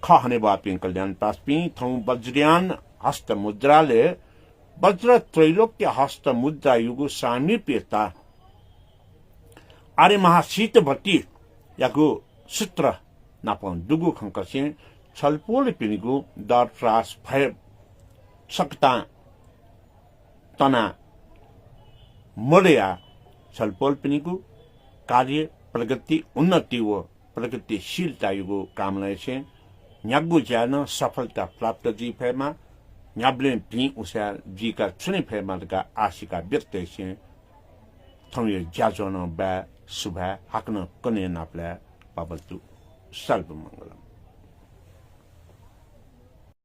खहने बापी कल्याण पास्पी थौ वज्रयान हस्त मुद्राले वज्र त्रैलोक्य हस्त मुद्रा युगु सामीप्यता आर्य महासितवती यागु सूत्र नापन दुगु खंकसे छलपोल पिनिगु डर, त्रास, भय, सक्ता, तना, मर्या छलपोल पिनिगु कार्य, प्रगति, उन्नति व प्रगतिशीलता युगु कामना से न्यागु जान सफलता प्राप्त जी फैमा न्याब्ले पी उसा जी का चुने फैमा का आशिका व्यक्त से थौये जाजोन बा सुभा हाकन कने नाप्ला भवतु सर्वमंगलम।